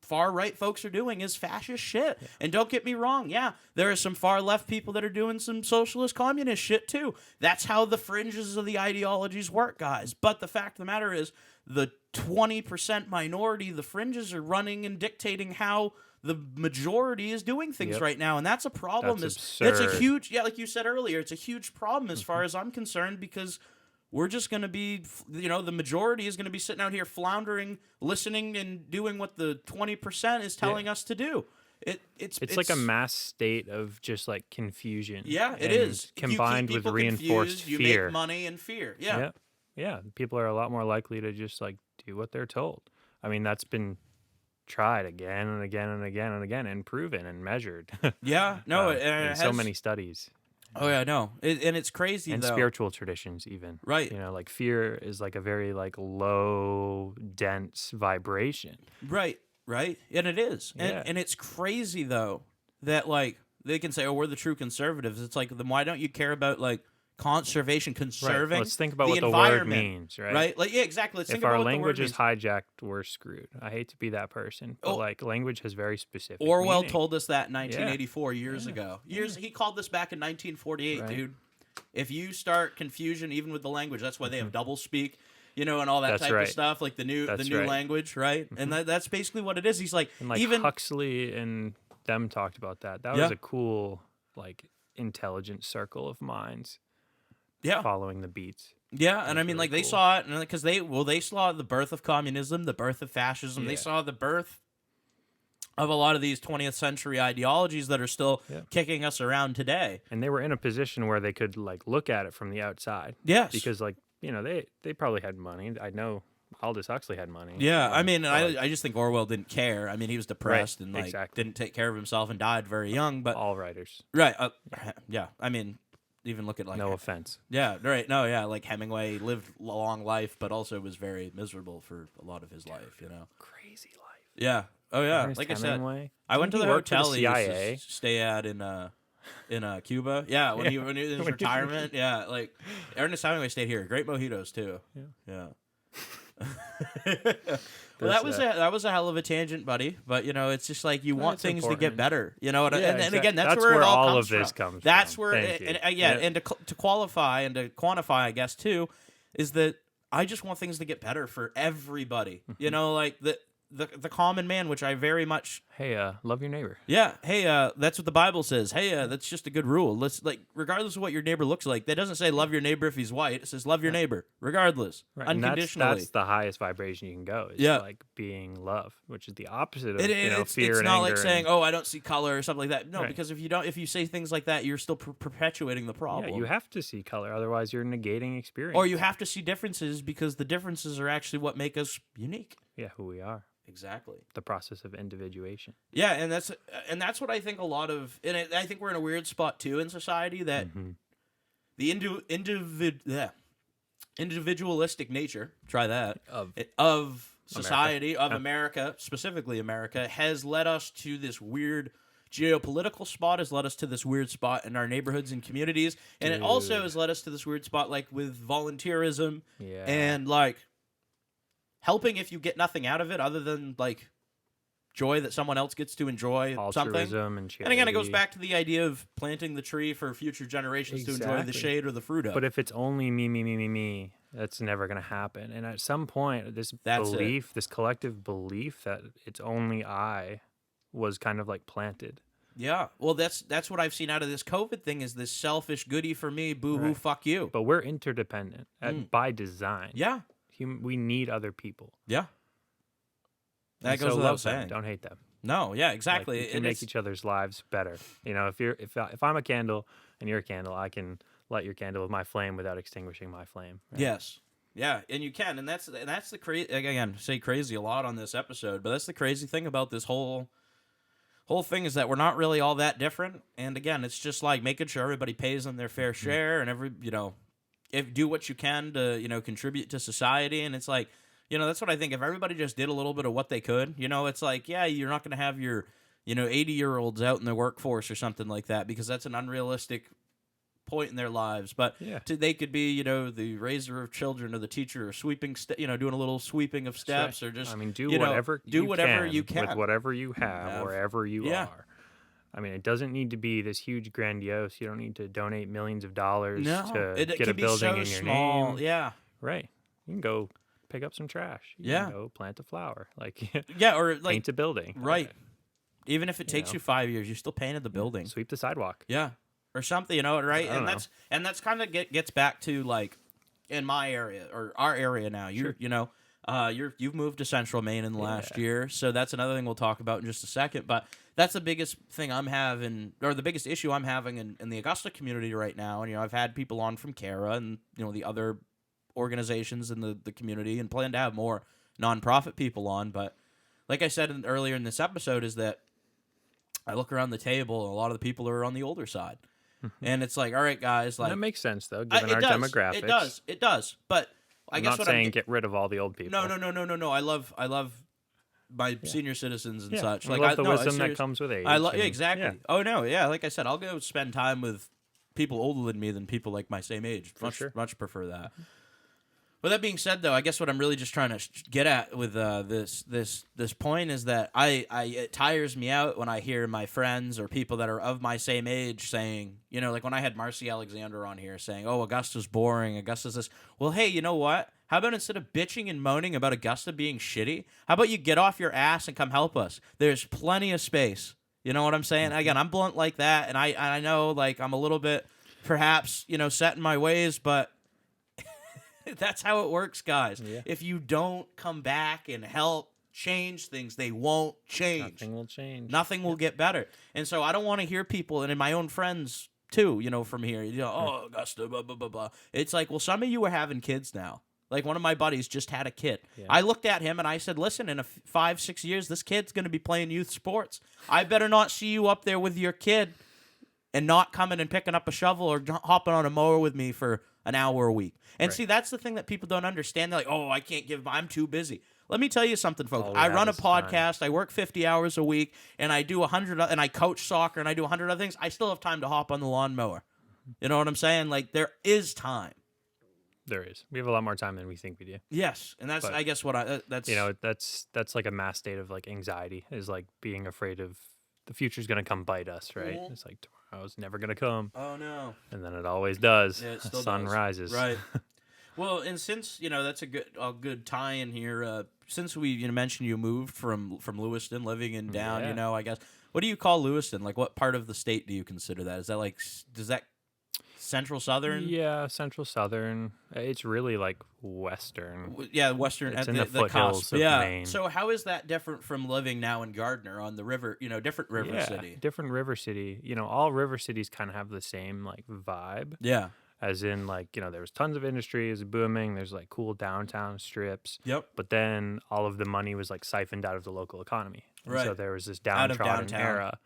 far right folks are doing is fascist shit. Yeah. And don't get me wrong, there are some far left people that are doing some socialist communist shit too. That's how the fringes of the ideologies work, guys. But the fact of the matter is, the 20% minority, the fringes, are running and dictating how the majority is doing things right now, and that's a problem. That's a huge, like you said earlier, it's a huge problem as far as I'm concerned, because we're just going to be, the majority is going to be sitting out here floundering, listening, and doing what the 20% is telling us to do. It's like a mass state of just like confusion. Yeah, it is. Combined with reinforced fear. You make money and fear. Yeah. Yeah. People are a lot more likely to just like do what they're told. I mean, that's been tried again and again and again and again and proven and measured. Yeah. No, in so many studies. Oh yeah, no, and it's crazy. And though. Spiritual traditions, even. Right. Like fear is like a very like low, dense vibration. Right. And it is. And it's crazy though that like they can say, oh, we're the true conservatives. It's like, then why don't you care about like conservation, conserving? Right. Let's think about what the word means, right? Right. Like, yeah, exactly. Let's think about what the word means. If our language is hijacked, we're screwed. I hate to be that person, but like language has very specific Orwell meaning. told us that in 1984 years ago. He called this back in 1948, dude. If you start confusion even with the language, that's why they have double speak, and all that type of stuff, like the new language, right? And that's basically what it is. He's like, and like even Huxley and them talked about that. That was a cool like intelligent circle of minds. Yeah, following the beats. Yeah, and I mean, like, they saw it, and because they saw the birth of communism, the birth of fascism. They saw the birth of a lot of these 20th century ideologies that are still kicking us around today. And they were in a position where they could like look at it from the outside. Yes, because like they probably had money. I know Aldous Huxley had money. Yeah, I mean, I just think Orwell didn't care. I mean, he was depressed and like didn't take care of himself and died very young. But all writers, right? Yeah, I mean. Even look at like no offense. Yeah, right. No, yeah, like Hemingway lived a long life, but also was very miserable for a lot of his life. Crazy life. Yeah. Oh yeah. Ernest like Hemingway? I said, I went to the hotel he used to stay at in Cuba. Yeah, when he was in retirement. Yeah, like Ernest Hemingway stayed here. Great mojitos too. Yeah. Well, that was a hell of a tangent, buddy. But it's just like you want things to get better. And again, that's where it all comes this from. comes that's from. where, and to qualify and to quantify, I guess too, is that I just want things to get better for everybody. Like the common man, which I very much. Hey, love your neighbor. Yeah. Hey, that's what the Bible says. Hey, that's just a good rule. Let's regardless of what your neighbor looks like. That doesn't say love your neighbor if he's white. It says love your neighbor regardless, unconditionally. That's the highest vibration you can go. Is like being love, which is the opposite of fear it's and not anger like saying, oh, I don't see color or something like that. No, because if you say things like that, you're still perpetuating the problem. Yeah, you have to see color, otherwise you're negating experience. Or you have to see differences because the differences are actually what make us unique. Yeah, who we are. Exactly. The process of individuation. Yeah, and that's what I think a lot of, and I think we're in a weird spot too in society that the individualistic nature, try that, of society, of America, specifically America, has led us to this weird geopolitical spot, has led us to this weird spot in our neighborhoods and communities, and it also has led us to this weird spot like with volunteerism and like helping if you get nothing out of it other than like joy that someone else gets to enjoy something. Altruism and charity. And again, it goes back to the idea of planting the tree for future generations to enjoy the shade or the fruit of. But if it's only me, that's never going to happen. And at some point, this collective belief that it's only I was kind of like planted. Yeah. Well, that's what I've seen out of this COVID thing is this selfish goody for me, boo-hoo, fuck you. But we're interdependent by design. Yeah. We need other people. Yeah. That goes without saying. Don't hate them. No, yeah, exactly. Like, we can make each other's lives better. You know, if I'm a candle and you're a candle, I can light your candle with my flame without extinguishing my flame. Right? Yes. Yeah, and you can, and that's the crazy. Again, say crazy a lot on this episode, but that's the crazy thing about this whole thing is that we're not really all that different. And again, it's just like making sure everybody pays them their fair share, and if do what you can to contribute to society. And it's like, that's what I think. If everybody just did a little bit of what they could, it's like, yeah, you're not going to have your 80-year-olds out in the workforce or something like that, because that's an unrealistic point in their lives. But they could be, the raiser of children or the teacher or sweeping, doing a little sweeping of steps, or just, do whatever you can with whatever you have, wherever you are. I mean, it doesn't need to be this huge grandiose. You don't need to donate millions of dollars to get a building in your name. Yeah. Right. You can go pick up some trash. You can go plant a flower. Or paint a building. Right. Even if it takes you 5 years, you still painted the building. Sweep the sidewalk. Yeah. Or something, right? And that's kind of gets back to like in my area or our area now. You've moved to Central Maine in the last year, so that's another thing we'll talk about in just a second. But that's the biggest thing I'm having, or the biggest issue I'm having in the Augusta community right now. And I've had people on from CARA and the other organizations in the community, and plan to have more nonprofit people on. But like I said earlier in this episode, is that I look around the table, and a lot of the people are on the older side. And it's like, all right, guys, like that makes sense though, given our demographics. It does. But I guess not saying get rid of all the old people. No. I love my senior citizens and such. I love the wisdom that comes with age. Exactly. Yeah. Oh no, yeah. Like I said, I'll go spend time with people older than me than people like my same age. Much prefer that. With that being said, though, I guess what I'm really just trying to get at with this point is that it tires me out when I hear my friends or people that are of my same age saying, like when I had Marcy Alexander on here saying, "Oh, Augusta's boring. Augusta's this." Well, hey, you know what? How about instead of bitching and moaning about Augusta being shitty, how about you get off your ass and come help us? There's plenty of space. You know what I'm saying? Again, I'm blunt like that, and I know like I'm a little bit perhaps set in my ways, but that's how it works, guys. Yeah. If you don't come back and help change things, they won't change. Nothing will change. Nothing will get better. And so I don't want to hear people, and my own friends too, from here, oh, Augusta, blah, blah, blah, blah. It's like, well, some of you are having kids now. Like one of my buddies just had a kid. Yeah. I looked at him and I said, listen, in 5-6 years, this kid's going to be playing youth sports. I better not see you up there with your kid and not coming and picking up a shovel or hopping on a mower with me for an hour a week. And see, that's the thing that people don't understand. They're like, oh, I'm too busy. Let me tell you something, folks. I run a podcast. Time. I work 50 hours a week, and I do 100, and I coach soccer, and I do 100 other things. I still have time to hop on the lawnmower. You know what I'm saying? Like, there is time. There is. We have a lot more time than we think we do. Yes, and that's, I guess, that's... that's like a mass state of, like, anxiety, is, like, being afraid of the future's going to come bite us, right? Mm-hmm. It's like, tomorrow's never going to come. Oh, no. And then it always does. Yeah, it still sun does. rises. Right. Well, and since, that's a good tie-in here, since we mentioned you moved from Lewiston, living in down, I guess, what do you call Lewiston? Like, what part of the state do you consider that? Is that like, does that Central Southern? Yeah, Central Southern. It's really like Western. Yeah, Western. It's in the foothills of Maine. So how is that different from living now in Gardner on the river, different river city? Different river city. All river cities kind of have the same like vibe. Yeah. As in, like, there's tons of industry is booming. There's, like, cool downtown strips. Yep. But then all of the money was, like, siphoned out of the local economy. Right. So there was this downtrodden era.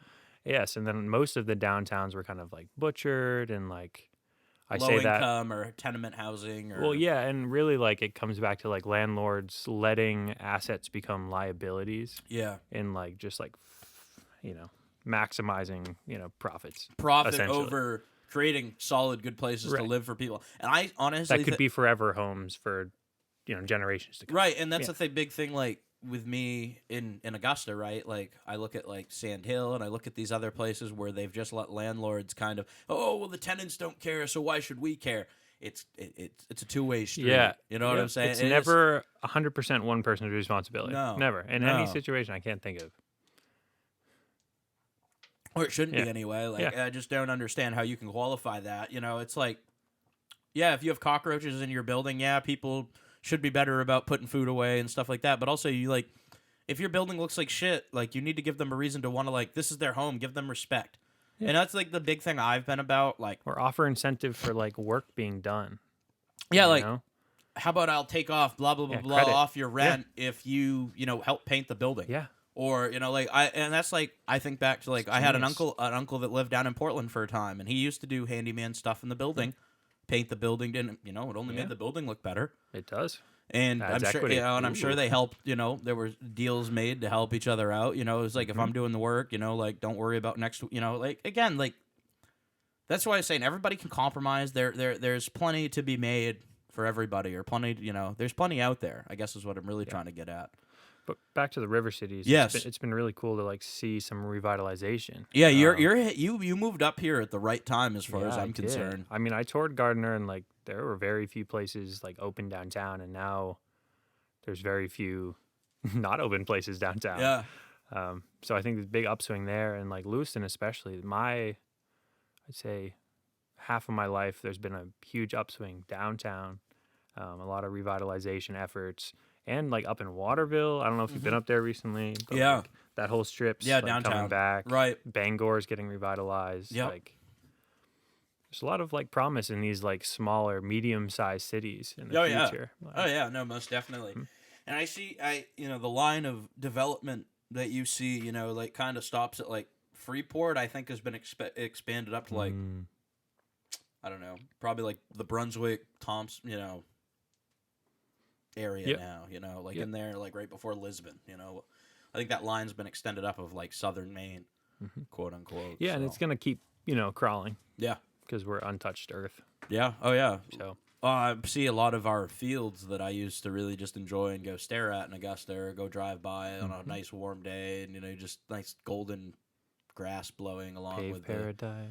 Yes, and then most of the downtowns were kind of, like, butchered and, like, low income or tenement housing. Or... Well, yeah, and really, like, it comes back to, like, landlords letting assets become liabilities. Yeah. And, like, just, like, maximizing, profits. Profit over... creating solid, good places to live for people. And I honestly... That could be forever homes for, generations to come. Right, and that's the big thing, like, with me in Augusta, right? Like I look at like Sand Hill and I look at these other places where they've just let landlords kind of, oh, well, the tenants don't care, so why should we care? It's a two-way street. Yeah. You know what I'm saying? It's never 100% one person's responsibility. No. Never. In No. any situation I can't think of. Or it shouldn't Yeah. be anyway. Like Yeah. I just don't understand how you can qualify that. You know, it's like, yeah, if you have cockroaches in your building, yeah, people should be better about putting food away and stuff like that. But also, you like, if your building looks like shit, like you need to give them a reason to want to like, this is their home. Give them respect. Yeah. And that's like the big thing I've been about. Like, or offer incentive for like work being done. Yeah, like, know? How about I'll take off blah blah blah blah credit. off your rent if you help paint the building. Yeah. Or like and that's like I think back to like I had an uncle that lived down in Portland for a time, and he used to do handyman stuff in the building, paint the building. Didn't it only made the building look better. It does. And Adds I'm sure equity. and I'm sure they helped. There were deals made to help each other out. It was like if I'm doing the work, like don't worry about next. Like again, like that's why I'm saying everybody can compromise. There's plenty to be made for everybody, or plenty. There's plenty out there. I guess is what I'm really trying to get at. But back to the river cities. Yes, it's been really cool to like see some revitalization. Yeah, you moved up here at the right time as far as I'm concerned. I mean, I toured Gardner, and like there were very few places like open downtown, and now there's very few not open places downtown. Yeah. So I think there's a big upswing there, and like Lewiston especially. I'd say half of my life there's been a huge upswing downtown, a lot of revitalization efforts. And like up in Waterville, I don't know if you've been up there recently. But like, that whole strip's like downtown coming back. Right. Bangor's getting revitalized. Yep. Like there's a lot of like promise in these like smaller, medium-sized cities in the future. Yeah. Oh yeah, no, most definitely. And I see the line of development that you see, like kind of stops at like Freeport, I think has been expanded up to like I don't know, probably like the Brunswick, Thompson, area now, like in there, like right before Lisbon, I think that line's been extended up of like southern Maine, quote unquote. Yeah, and it's gonna keep, crawling. Yeah, because we're untouched earth. Yeah. Oh yeah. So I see a lot of our fields that I used to really just enjoy and go stare at in Augusta, or go drive by on a nice warm day, and just nice golden grass blowing along Paved with paradise.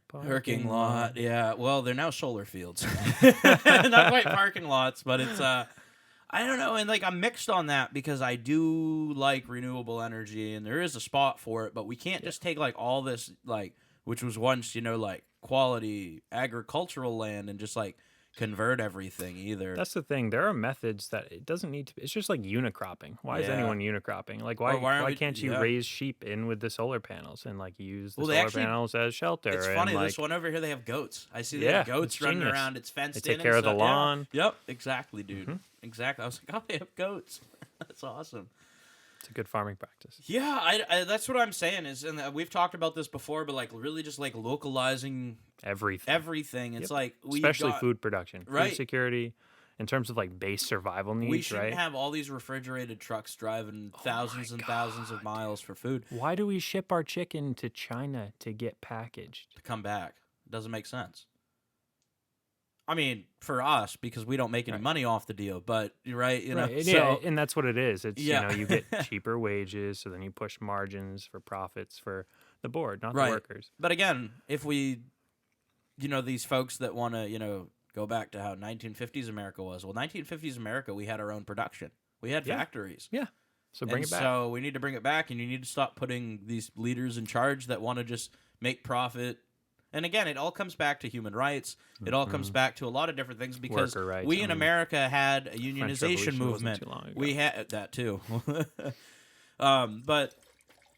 Parking lot, yeah. Well, they're now solar fields. Not quite parking lots, but it's I don't know, and like I'm mixed on that because I do like renewable energy, and there is a spot for it, but we can't just take like all this like which was once like quality agricultural land and just like convert everything either. That's the thing. There are methods that it doesn't need to be. It's just like unicropping. Why is anyone unicropping? Like why can't you raise sheep in with the solar panels and like use the solar panels as shelter? It's funny. This one over here, they have goats. I see they have goats running around. It's fenced in. They take care of the lawn. Yeah. Yep, exactly, dude. Exactly. I was like, oh, they have goats. That's awesome. It's a good farming practice. Yeah, I that's what I'm saying is, and we've talked about this before, but like really just like localizing everything. It's like especially food production, right? Food security, in terms of like base survival needs. We shouldn't have all these refrigerated trucks driving thousands and thousands of miles for food. Why do we ship our chicken to China to get packaged? To come back. It doesn't make sense. I mean, for us, because we don't make any money off the deal, but right. Yeah, and that's what it is. It's you get cheaper wages, so then you push margins for profits for the board, not the workers. But again, if we, these folks that want to, go back to how 1950s America was. Well, 1950s America, we had our own production. We had factories. Yeah. So bring it back. So we need to bring it back, and you need to stop putting these leaders in charge that want to just make profit. And again, it all comes back to human rights. It all comes back to a lot of different things because we in America had a unionization movement. We had that too. But,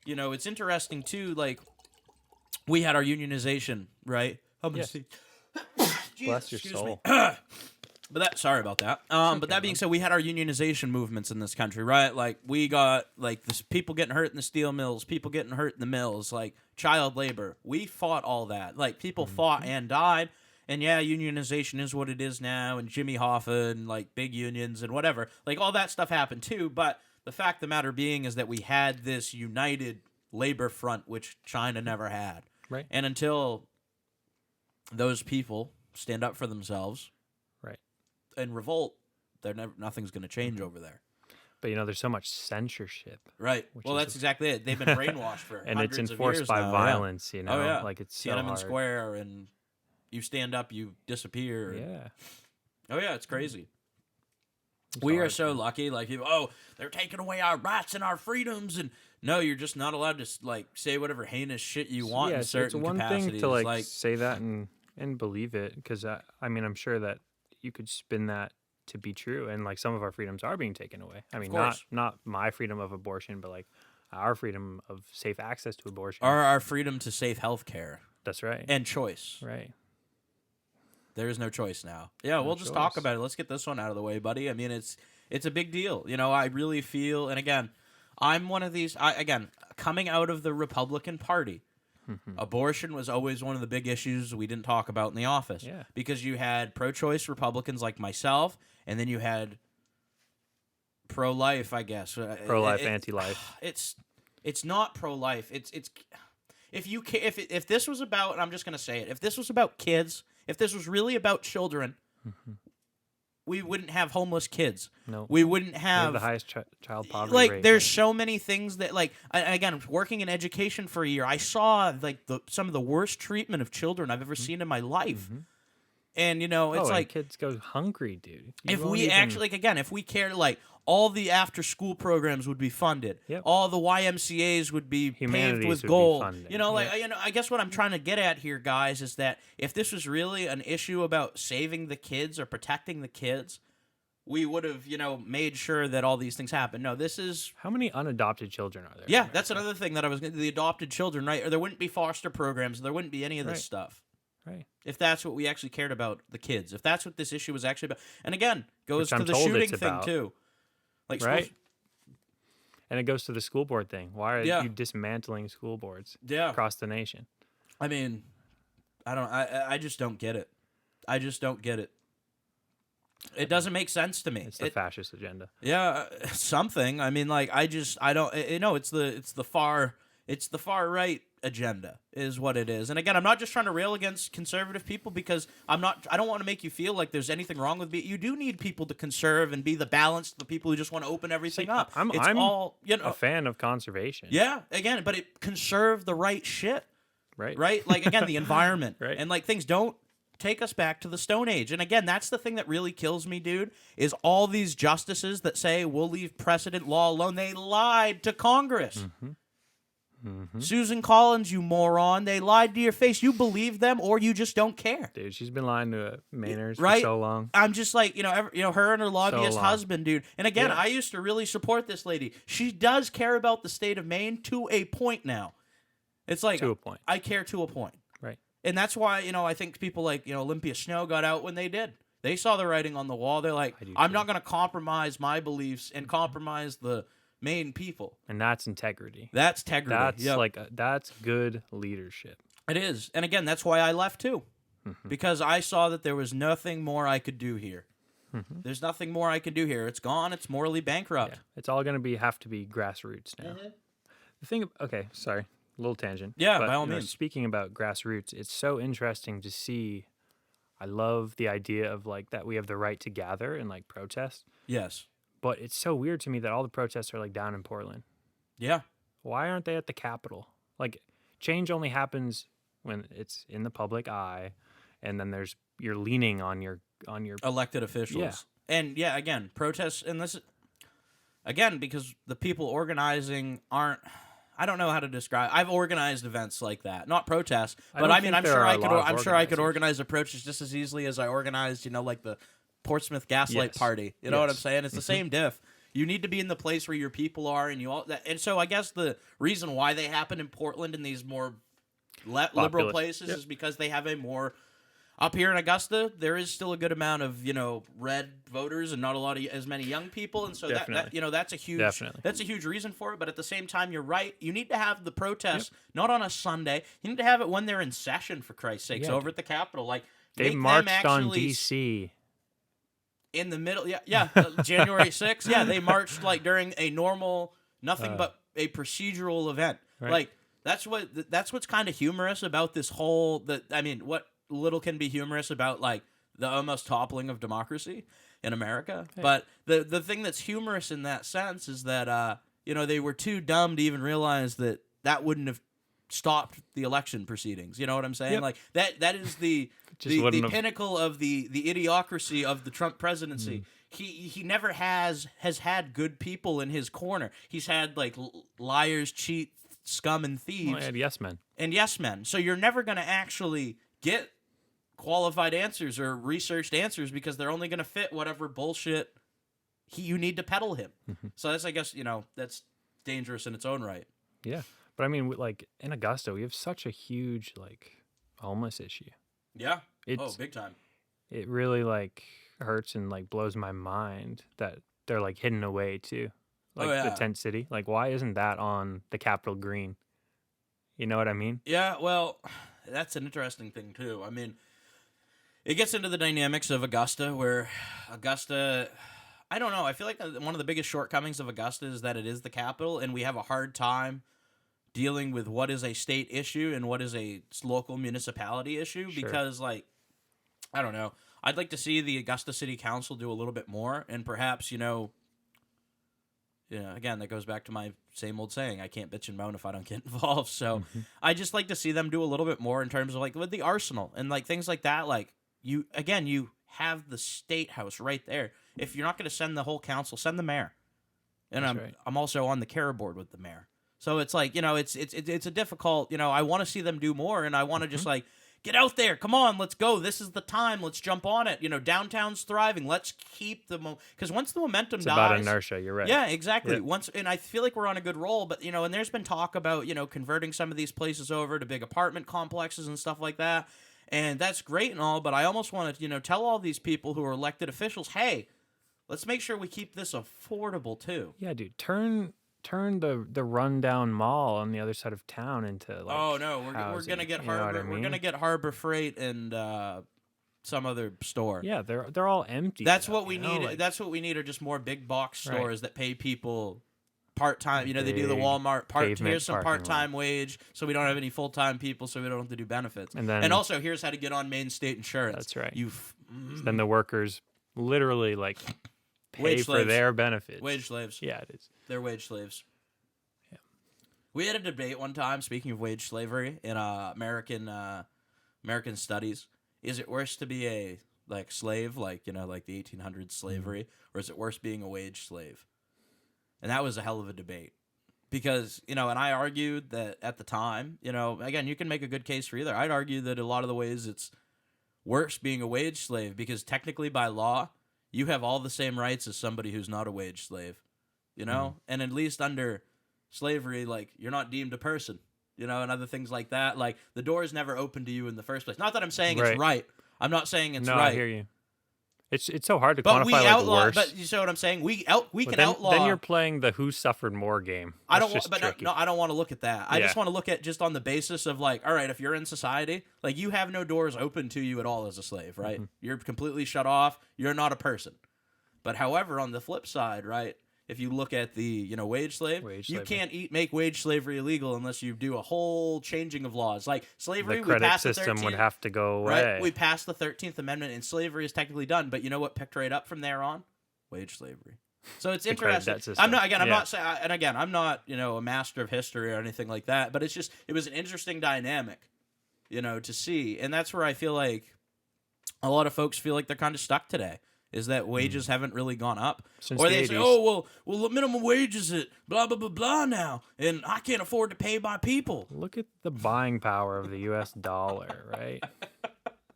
it's interesting too, like, we had our unionization, right? I'm going to see. Bless your soul. Sorry about that. But that being said, we had our unionization movements in this country, right? Like we got like this people getting hurt in the steel mills, people getting hurt in the mills, like child labor. We fought all that. Like people fought and died. And yeah, unionization is what it is now, and Jimmy Hoffa and like big unions and whatever. Like all that stuff happened too. But the fact of the matter being is that we had this united labor front, which China never had. Right. And until those people stand up for themselves, and revolt, nothing's going to change over there. But there's so much censorship. Right. Well, that's exactly it. They've been brainwashed for and hundreds it's enforced of years by now, violence. Oh yeah. Like it's so Tiananmen hard. Square, and you stand up, you disappear. Yeah. Oh yeah, it's crazy. It's We are hard, so man. lucky. Like, they're taking away our rights and our freedoms, and no, you're just not allowed to say whatever heinous shit you want in certain it's one capacities. thing to like say that and believe it, because I'm sure that you could spin that to be true, and like some of our freedoms are being taken away. I mean, not my freedom of abortion, but like our freedom of safe access to abortion, or our freedom to safe health care. That's right. And choice. Right. There is no choice now. Yeah, we'll just talk about it. Let's get this one out of the way, buddy. I mean, it's a big deal. I really feel, and again, I'm one of these. Coming out of the Republican Party, abortion was always one of the big issues we didn't talk about in the office. Yeah. Because you had pro-choice Republicans like myself, and then you had pro-life, I guess. Pro-life, anti-life. It's not pro-life. It's if this was about, and I'm just gonna say it, if this was about kids, if this was really about children, we wouldn't have homeless kids. No, we wouldn't we have the highest child poverty like rate. There's so many things that again, working in education for a year, I saw some of the worst treatment of children I've ever seen in my life. And it's like kids go hungry, dude. If we actually if we cared, all the after school programs would be funded. Yep. All the YMCA's would be paved with would be gold. funded. I guess what I'm trying to get at here, guys, is that if this was really an issue about saving the kids or protecting the kids, we would have, made sure that all these things happen. No, this is... How many unadopted children are there? Yeah, that's another thing that I was going to... The adopted children, right? Or there wouldn't be foster programs. There wouldn't be any of this stuff. Right. If that's what we actually cared about, the kids. If that's what this issue was actually about. And again, goes Which to I'm the told shooting it's thing, about. too. Right. And it goes to the school board thing. Why are Yeah. you dismantling school boards Yeah. across the nation? I mean, I just don't get it. I just don't get it. It doesn't make sense to me. It's the fascist agenda. Yeah, something. I mean, I don't. It's the far right agenda is what it is. And again, I'm not just trying to rail against conservative people because I don't want to make you feel like there's anything wrong with me. You do need people to conserve and be the balance to the people who just want to open everything up. I'm a fan of conservation. Yeah, again, but it conserve the right shit. Right. Right? Again, the environment. Right. And things don't take us back to the Stone Age. And again, that's the thing that really kills me, dude, is all these justices that say we'll leave precedent law alone. They lied to Congress. Susan Collins, you moron. They lied to your face. You believe them or you just don't care. Dude, she's been lying to Mainers Right? for so long. I'm just her and her lobbyist long. husband, dude. And again, Yeah. I used to really support this lady. She does care about the state of Maine to a point now. It's like To a point. I care to a point. Right. And that's why, I think people like, Olympia Snow got out when they did. They saw the writing on the wall. They're like, I'm not going to compromise my beliefs and compromise the Maine people. And that's integrity. That's integrity. That's that's good leadership. It is. And again, that's why I left too. Because I saw that there was nothing more I could do here. There's nothing more I can do here. It's gone. It's morally bankrupt. Yeah. It's all going to have to be grassroots now. The thing, okay, sorry, a little tangent. Yeah, but, by all means. Speaking about grassroots, it's so interesting to see. I love the idea of that we have the right to gather and protest. Yes. But it's so weird to me that all the protests are down in Portland. Yeah. Why aren't they at the Capitol? Change only happens when it's in the public eye, and then you're leaning on your Elected officials. Yeah. And yeah, again, protests, and this again because the people organizing aren't. I don't know how to describe. I've organized events like that, not protests, but I'm sure I could organize a protest just as easily as I organized, the Portsmouth Gaslight Party. You know what I'm saying? It's the same diff. You need to be in the place where your people are, and so I guess the reason why they happen in Portland in these more liberal places is because they have a more. Up here in Augusta, there is still a good amount of red voters and not a lot of as many young people, and so that's a huge reason for it. But at the same time, you're right. You need to have the protests not on a Sunday. You need to have it when they're in session, for Christ's sakes, over at the Capitol. They marched on D.C. in the middle. January 6th. Yeah, they marched during a normal, nothing but a procedural event. Right. That's what's kind of humorous about this whole. What little can be humorous about the almost toppling of democracy in America. Hey. But the thing that's humorous in that sense is that they were too dumb to even realize that wouldn't have stopped the election proceedings. You know what I'm saying? Yep. Like that is the pinnacle of the idiocracy of the Trump presidency. He never has had good people in his corner. He's had like liars, cheat, scum, and thieves. Well, and yes men. So you're never going to actually get qualified answers or researched answers because they're only going to fit whatever bullshit you need to peddle him. So that's, I guess, that's dangerous in its own right. Yeah. But I mean, like in Augusta, we have such a huge like homeless issue. Yeah. Big time. It really like hurts and like blows my mind that they're like hidden away too. Like the tent city. Like, why isn't that on the Capitol Green? You know what I mean? Yeah, well, that's an interesting thing too. I mean, it gets into the dynamics of Augusta, where Augusta, I don't know. I feel like one of the biggest shortcomings of Augusta is that it is the capital, and we have a hard time dealing with what is a state issue and what is a local municipality issue. Sure. Because, like, I don't know. I'd like to see the Augusta City Council do a little bit more, and perhaps, again, that goes back to my same old saying, I can't bitch and moan if I don't get involved. So I just like to see them do a little bit more in terms of like with the arsenal and like things like that. Like you have the state house right there. If you're not going to send the whole council, send the mayor. And I'm also on the care board with the mayor. So it's like, it's a difficult, I want to see them do more, and I want to just like, get out there. Come on, let's go. This is the time. Let's jump on it. Downtown's thriving. Let's keep because once the momentum dies, it's about inertia. You're right. Yeah, exactly. Yep. And I feel like we're on a good roll, but and there's been talk about converting some of these places over to big apartment complexes and stuff like that, and that's great and all. But I almost want to tell all these people who are elected officials, hey, let's make sure we keep this affordable too. Yeah, dude. Turn the rundown mall on the other side of town into like we're gonna get Harbor. We're gonna get Harbor Freight and some other store. Yeah, they're all empty. That's what we need. That's what we need are just more big box stores that pay people part time. They do the Walmart here's some part time wage, so we don't have any full time people, so we don't have to do benefits. And also here's how to get on Main State Insurance. That's right. Then the workers literally like pay for their benefits. Wage slaves. Yeah, it is. They're wage slaves. Yeah. We had a debate one time, speaking of wage slavery, in American studies. Is it worse to be a slave, like the 1800s slavery, or is it worse being a wage slave? And that was a hell of a debate. Because, and I argued that at the time, again, you can make a good case for either. I'd argue that a lot of the ways it's worse being a wage slave, because technically by law, you have all the same rights as somebody who's not a wage slave. And at least under slavery, like, you're not deemed a person, and other things like that. Like, the door is never open to you in the first place. Not that I'm saying it's right. I'm not saying it's right. No, I hear you. It's so hard to quantify worse. But you see what I'm saying? We can outlaw. Then you're playing the who suffered more game. I don't want to look at that. I just want to look at just on the basis of like, all right, if you're in society, like you have no doors open to you at all as a slave, right? Mm-hmm. You're completely shut off. You're not a person. But however, on the flip side, right? If you look at the wage slave, you can't make wage slavery illegal unless you do a whole changing of laws. Like slavery, the credit system would have to go away. Right? We passed the 13th Amendment, and slavery is technically done. But you know what picked right up from there on? Wage slavery. So it's interesting. I'm not a master of history or anything like that. But it was an interesting dynamic, to see, and that's where I feel like a lot of folks feel like they're kind of stuck today. Is that wages haven't really gone up. Since or they the say, 80s. well, the minimum wage is at blah, blah, blah, blah now, and I can't afford to pay my people. Look at the buying power of the U.S. dollar, right?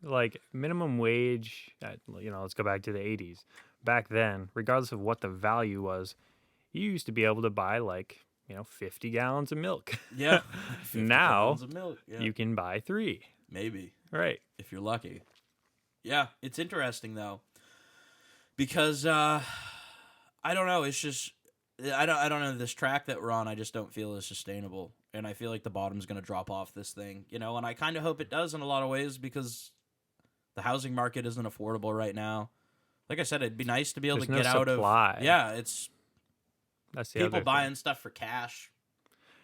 Like, minimum wage, let's go back to the 80s. Back then, regardless of what the value was, you used to be able to buy, 50 gallons of milk. Yeah. Now, of milk. Yeah. You can buy 3. Maybe. Right. If you're lucky. Yeah, it's interesting, though. Because I don't know, it's just I don't know, this track that we're on, I just don't feel is sustainable, and I feel like the bottom's going to drop off this thing, and I kind of hope it does in a lot of ways because the housing market isn't affordable right now. Like I said, it'd be nice to be able to get out supply. of that's the people other buying thing. Stuff for cash.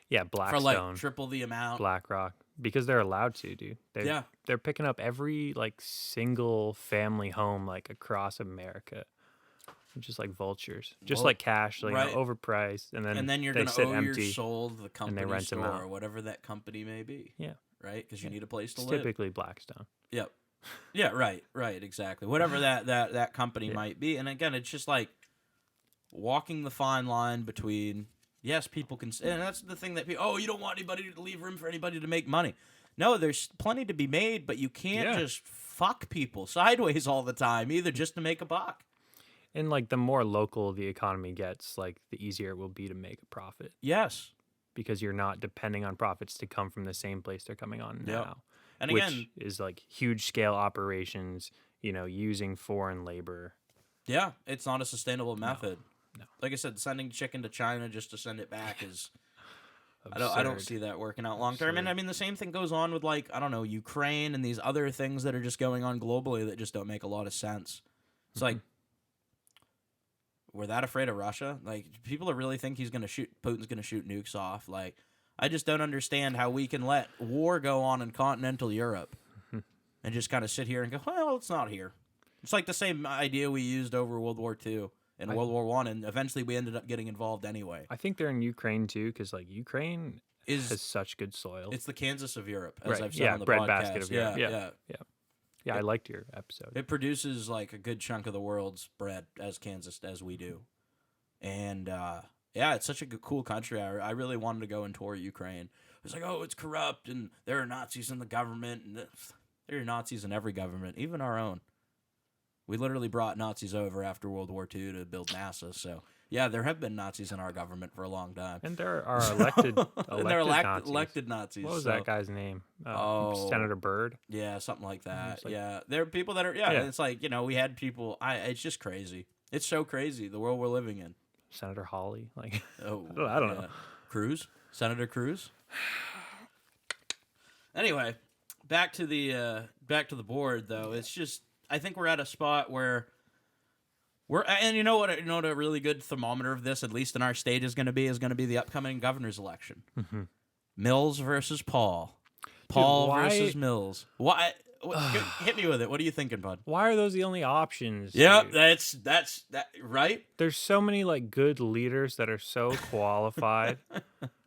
Yeah, Blackstone for triple the amount. BlackRock. Because they're allowed to, dude. Yeah. They're picking up every like single family home like across America. Just like vultures. Just like cash, like right. overpriced. And then you're they going to sit owe empty, your soul to the company rent them store out. or whatever that company may be. Yeah. Right? Because you need a place to It's live. typically Blackstone. Yep. Yeah, right, exactly. Whatever that company might be. And again, it's just like walking the fine line between, yes, people can, and that's the thing that people, you don't want anybody to leave room for anybody to make money. No, there's plenty to be made, but you can't just fuck people sideways all the time, either just to make a buck. And like the more local the economy gets, like the easier it will be to make a profit. Yes. Because you're not depending on profits to come from the same place they're coming on now. And which again, is like huge scale operations, using foreign labor. Yeah, it's not a sustainable method. No. Like I said, sending chicken to China just to send it back is I don't see that working out long term. And I mean the same thing goes on with like, I don't know, Ukraine and these other things that are just going on globally that just don't make a lot of sense. It's like, we're that afraid of Russia? Like, people really think Putin's going to shoot nukes off. Like, I just don't understand how we can let war go on in continental Europe and just kind of sit here and go, well, it's not here. It's like the same idea we used over World War II and World War I, and eventually we ended up getting involved anyway. I think they're in Ukraine, too, because, like, Ukraine has such good soil. It's the Kansas of Europe, as I've said on the bread podcast. Basket of Europe. Yeah, I liked your episode. It produces, like, a good chunk of the world's bread as Kansas, as we do. And, it's such a cool country. I really wanted to go and tour Ukraine. It was like, it's corrupt, and there are Nazis in the government, and there are Nazis in every government, even our own. We literally brought Nazis over after World War II to build NASA, so yeah, there have been Nazis in our government for a long time. And there are elected Nazis. Elected Nazis. What was that guy's name? Senator Byrd? Yeah, something like that. Like, there are people that are, it's like, we had people, it's just crazy. It's so crazy, the world we're living in. Senator Hawley? Like, I don't know. Cruz? Senator Cruz? Anyway, back to the board, though. It's just, I think we're at a spot where and you know what a really good thermometer of this, at least in our state, is going to be the upcoming governor's election. Mm-hmm. Mills versus Paul. Paul versus Mills. Why? Hit me with it. What are you thinking, bud? Why are those the only options? Yeah, that's right. There's so many like good leaders that are so qualified.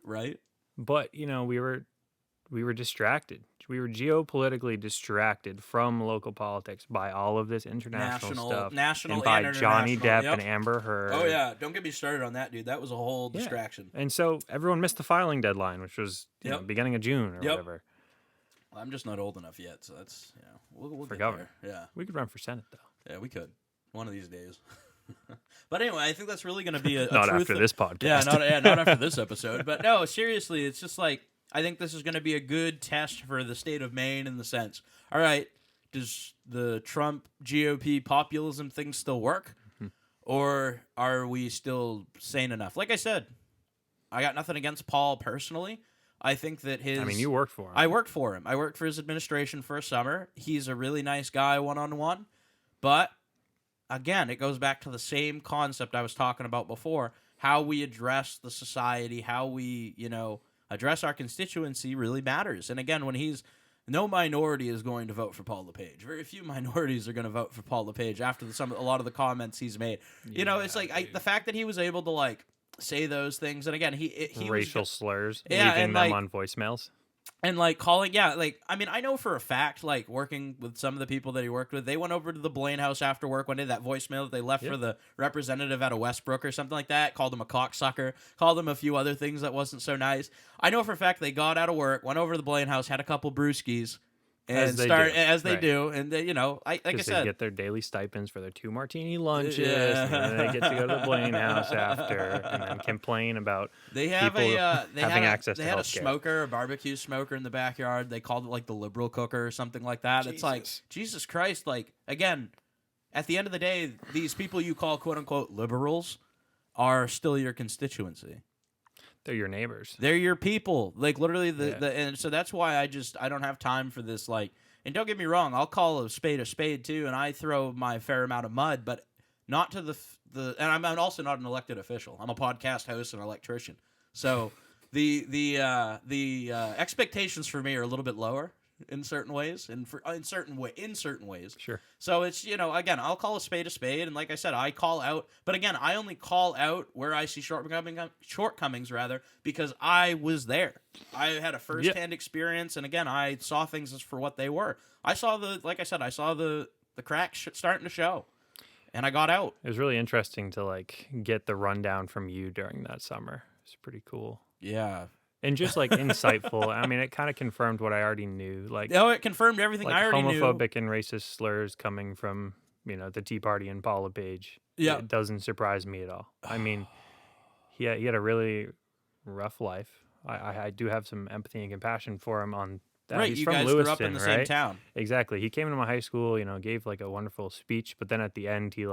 Right. But, we were distracted. We were geopolitically distracted from local politics by all of this international stuff. National and by Johnny Depp and Amber Heard. Oh, yeah. Don't get me started on that, dude. That was a whole distraction. And so everyone missed the filing deadline, which was beginning of June or whatever. Well, I'm just not old enough yet, so that's, we'll for get governor. there. Yeah. We could run for Senate, though. Yeah, we could. One of these days. But anyway, I think that's really going to be a not after this podcast. Yeah, not after this episode. But no, seriously, it's just like, I think this is going to be a good test for the state of Maine in the sense, all right, does the Trump GOP populism thing still work? Mm-hmm. Or are we still sane enough? Like I said, I got nothing against Paul personally. I think that you worked for him. I worked for him. I worked for his administration for a summer. He's a really nice guy one-on-one. But, again, it goes back to the same concept I was talking about before. How we address the society, how we, address our constituency really matters. And again, no minority is going to vote for Paul LePage. Very few minorities are going to vote for Paul LePage after a lot of the comments he's made. It's like the fact that he was able to say those things, and again, he racial slurs, leaving them on voicemails. And calling, I know for a fact, working with some of the people that he worked with, they went over to the Blaine house after work one day, that voicemail that they left for the representative out of Westbrook or something like that, called him a cocksucker, called him a few other things that wasn't so nice. I know for a fact they got out of work, went over to the Blaine house, had a couple brewskis, and as they do, and they, like I said, they get their daily stipends for their 2 martini lunches, and then they get to go to the Blaine house after, and then complain about having access to healthcare. They had a smoker, a barbecue smoker in the backyard. They called it the liberal cooker or something like that. Jesus. It's like, Jesus Christ! Again, at the end of the day, these people you call quote unquote liberals are still your constituency. They're your neighbors. They're your people. Literally, and so that's why I don't have time for this. And don't get me wrong, I'll call a spade too, and I throw my fair amount of mud, but not to and I'm also not an elected official. I'm a podcast host and electrician. So the expectations for me are a little bit lower in certain ways, and in certain ways. Sure. So it's, again, I'll call a spade, and like I said, I call out, but again, I only call out where I see shortcomings rather, because I was there. I had a firsthand experience, and again, I saw things as for what they were. I saw the cracks starting to show, and I got out. It was really interesting to get the rundown from you during that summer. It's pretty cool. Yeah. And just insightful. I mean, it kind of confirmed what I already knew. It confirmed everything I already knew. Homophobic and racist slurs coming from, the Tea Party and Paul LePage. Yeah. It doesn't surprise me at all. I mean, he had a really rough life. I do have some empathy and compassion for him on that. Right, He's you from guys Lewiston, grew up in the right? same town. Exactly. He came into my high school, gave a wonderful speech, but then at the end he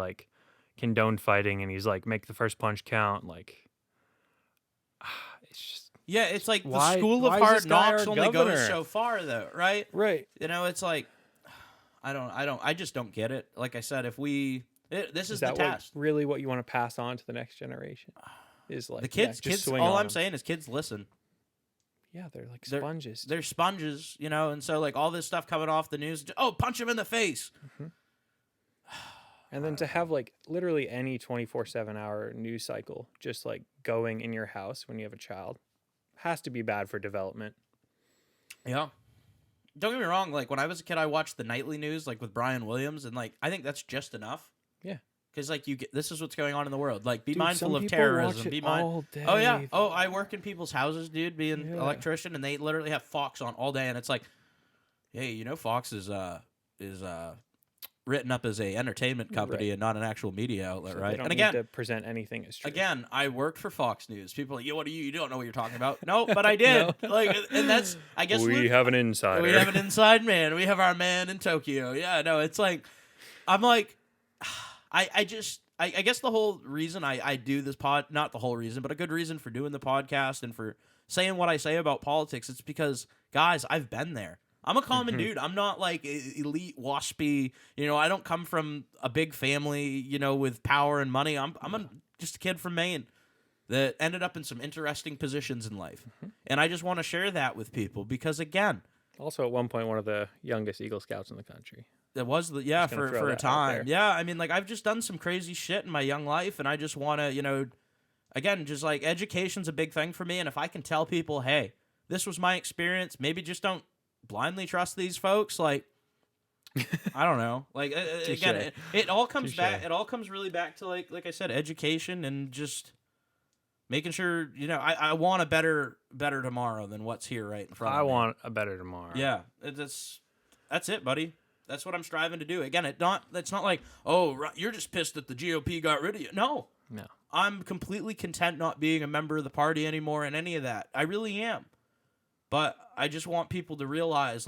condoned fighting, and he's make the first punch count. It's just. Yeah, it's like the school of hard knocks only goes so far, though, right? Right. It's like, I just don't get it. Like I said, this is the test. Really what you want to pass on to the next generation? Is the kids, all I'm saying is kids listen. Yeah, they're sponges. They're sponges, and so all this stuff coming off the news, punch him in the face. Mm-hmm. And then to have literally any 24/7 hour news cycle just going in your house when you have a child has to be bad for development. Yeah. Don't get me wrong. When I was a kid, I watched the nightly news, with Brian Williams, and I think that's just enough. Yeah. Because this is what's going on in the world. Be Dude, mindful of terrorism. All day. Oh yeah. Oh, I work in people's houses, dude, being an electrician, and they literally have Fox on all day, and it's hey, Fox is written up as a entertainment company and not an actual media outlet, so right? They don't and again, need to present anything as true. Again, I worked for Fox News. People are like, what are you? You don't know what you're talking about. No, but I did. And that's, I guess we have an insider. We have an inside man. We have our man in Tokyo. Yeah, no, it's I'm I guess the whole reason I do this not the whole reason, but a good reason for doing the podcast and for saying what I say about politics, it's because, guys, I've been there. I'm a common dude. I'm not elite waspy. I don't come from a big family, with power and money. I'm just a kid from Maine that ended up in some interesting positions in life. And I just want to share that with people because, again, also at one point one of the youngest Eagle Scouts in the country. It was for a time. Yeah, I mean, I've just done some crazy shit in my young life, and I just want to, again, just education's a big thing for me. And if I can tell people, hey, this was my experience, maybe just don't blindly trust these folks. I don't know. Again, it all comes back. It all comes really back to like I said, education and just making sure I want a better tomorrow than what's here right in front of me. I want a better tomorrow. Yeah, that's it, buddy. That's what I'm striving to do. Again, it's not you're just pissed that the GOP got rid of you. No. I'm completely content not being a member of the party anymore and any of that. I really am. But I just want people to realize,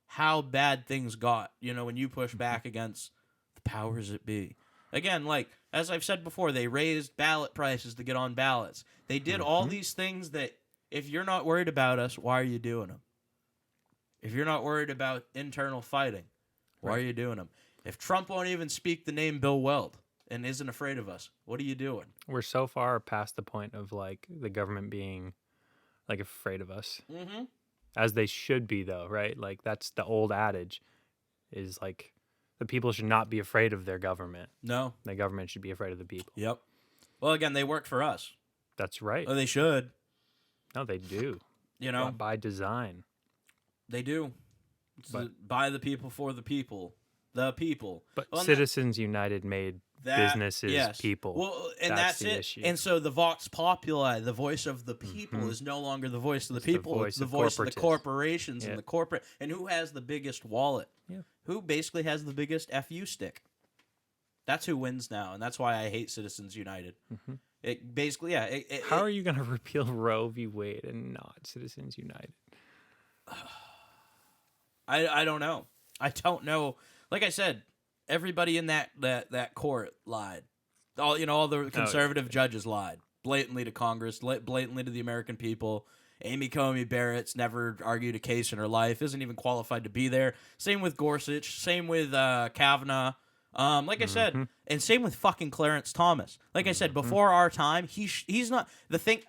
how bad things got, when you push back against the powers that be. Again, as I've said before, they raised ballot prices to get on ballots. They did all these things that, if you're not worried about us, why are you doing them? If you're not worried about internal fighting, why are you doing them? If Trump won't even speak the name Bill Weld and isn't afraid of us, what are you doing? We're so far past the point of, the government being afraid of us, as they should be, though, right? That's the old adage, is the people should not be afraid of their government. No, the government should be afraid of the people. Yep. Well, again, they work for us. That's right. Oh, they should. No, they do. By design, they do. By the people for the people, But Citizens United made businesses people. Well, and that's it. Issue. And so the Vox Populi, the voice of the people, is no longer the voice of the people. It's the voice of the corporations and the corporate. And who has the biggest wallet? Yeah. Who basically has the biggest FU stick? That's who wins now, and that's why I hate Citizens United. It basically, How are you going to repeal Roe v. Wade and not Citizens United? I don't know. I don't know. Like I said, everybody in that court lied. All the conservative judges lied blatantly to Congress, blatantly to the American people. Amy Coney Barrett's never argued a case in her life, isn't even qualified to be there. Same with Gorsuch. Same with Kavanaugh. Like I said, and same with fucking Clarence Thomas. Like I said, before our time, he's not the thing.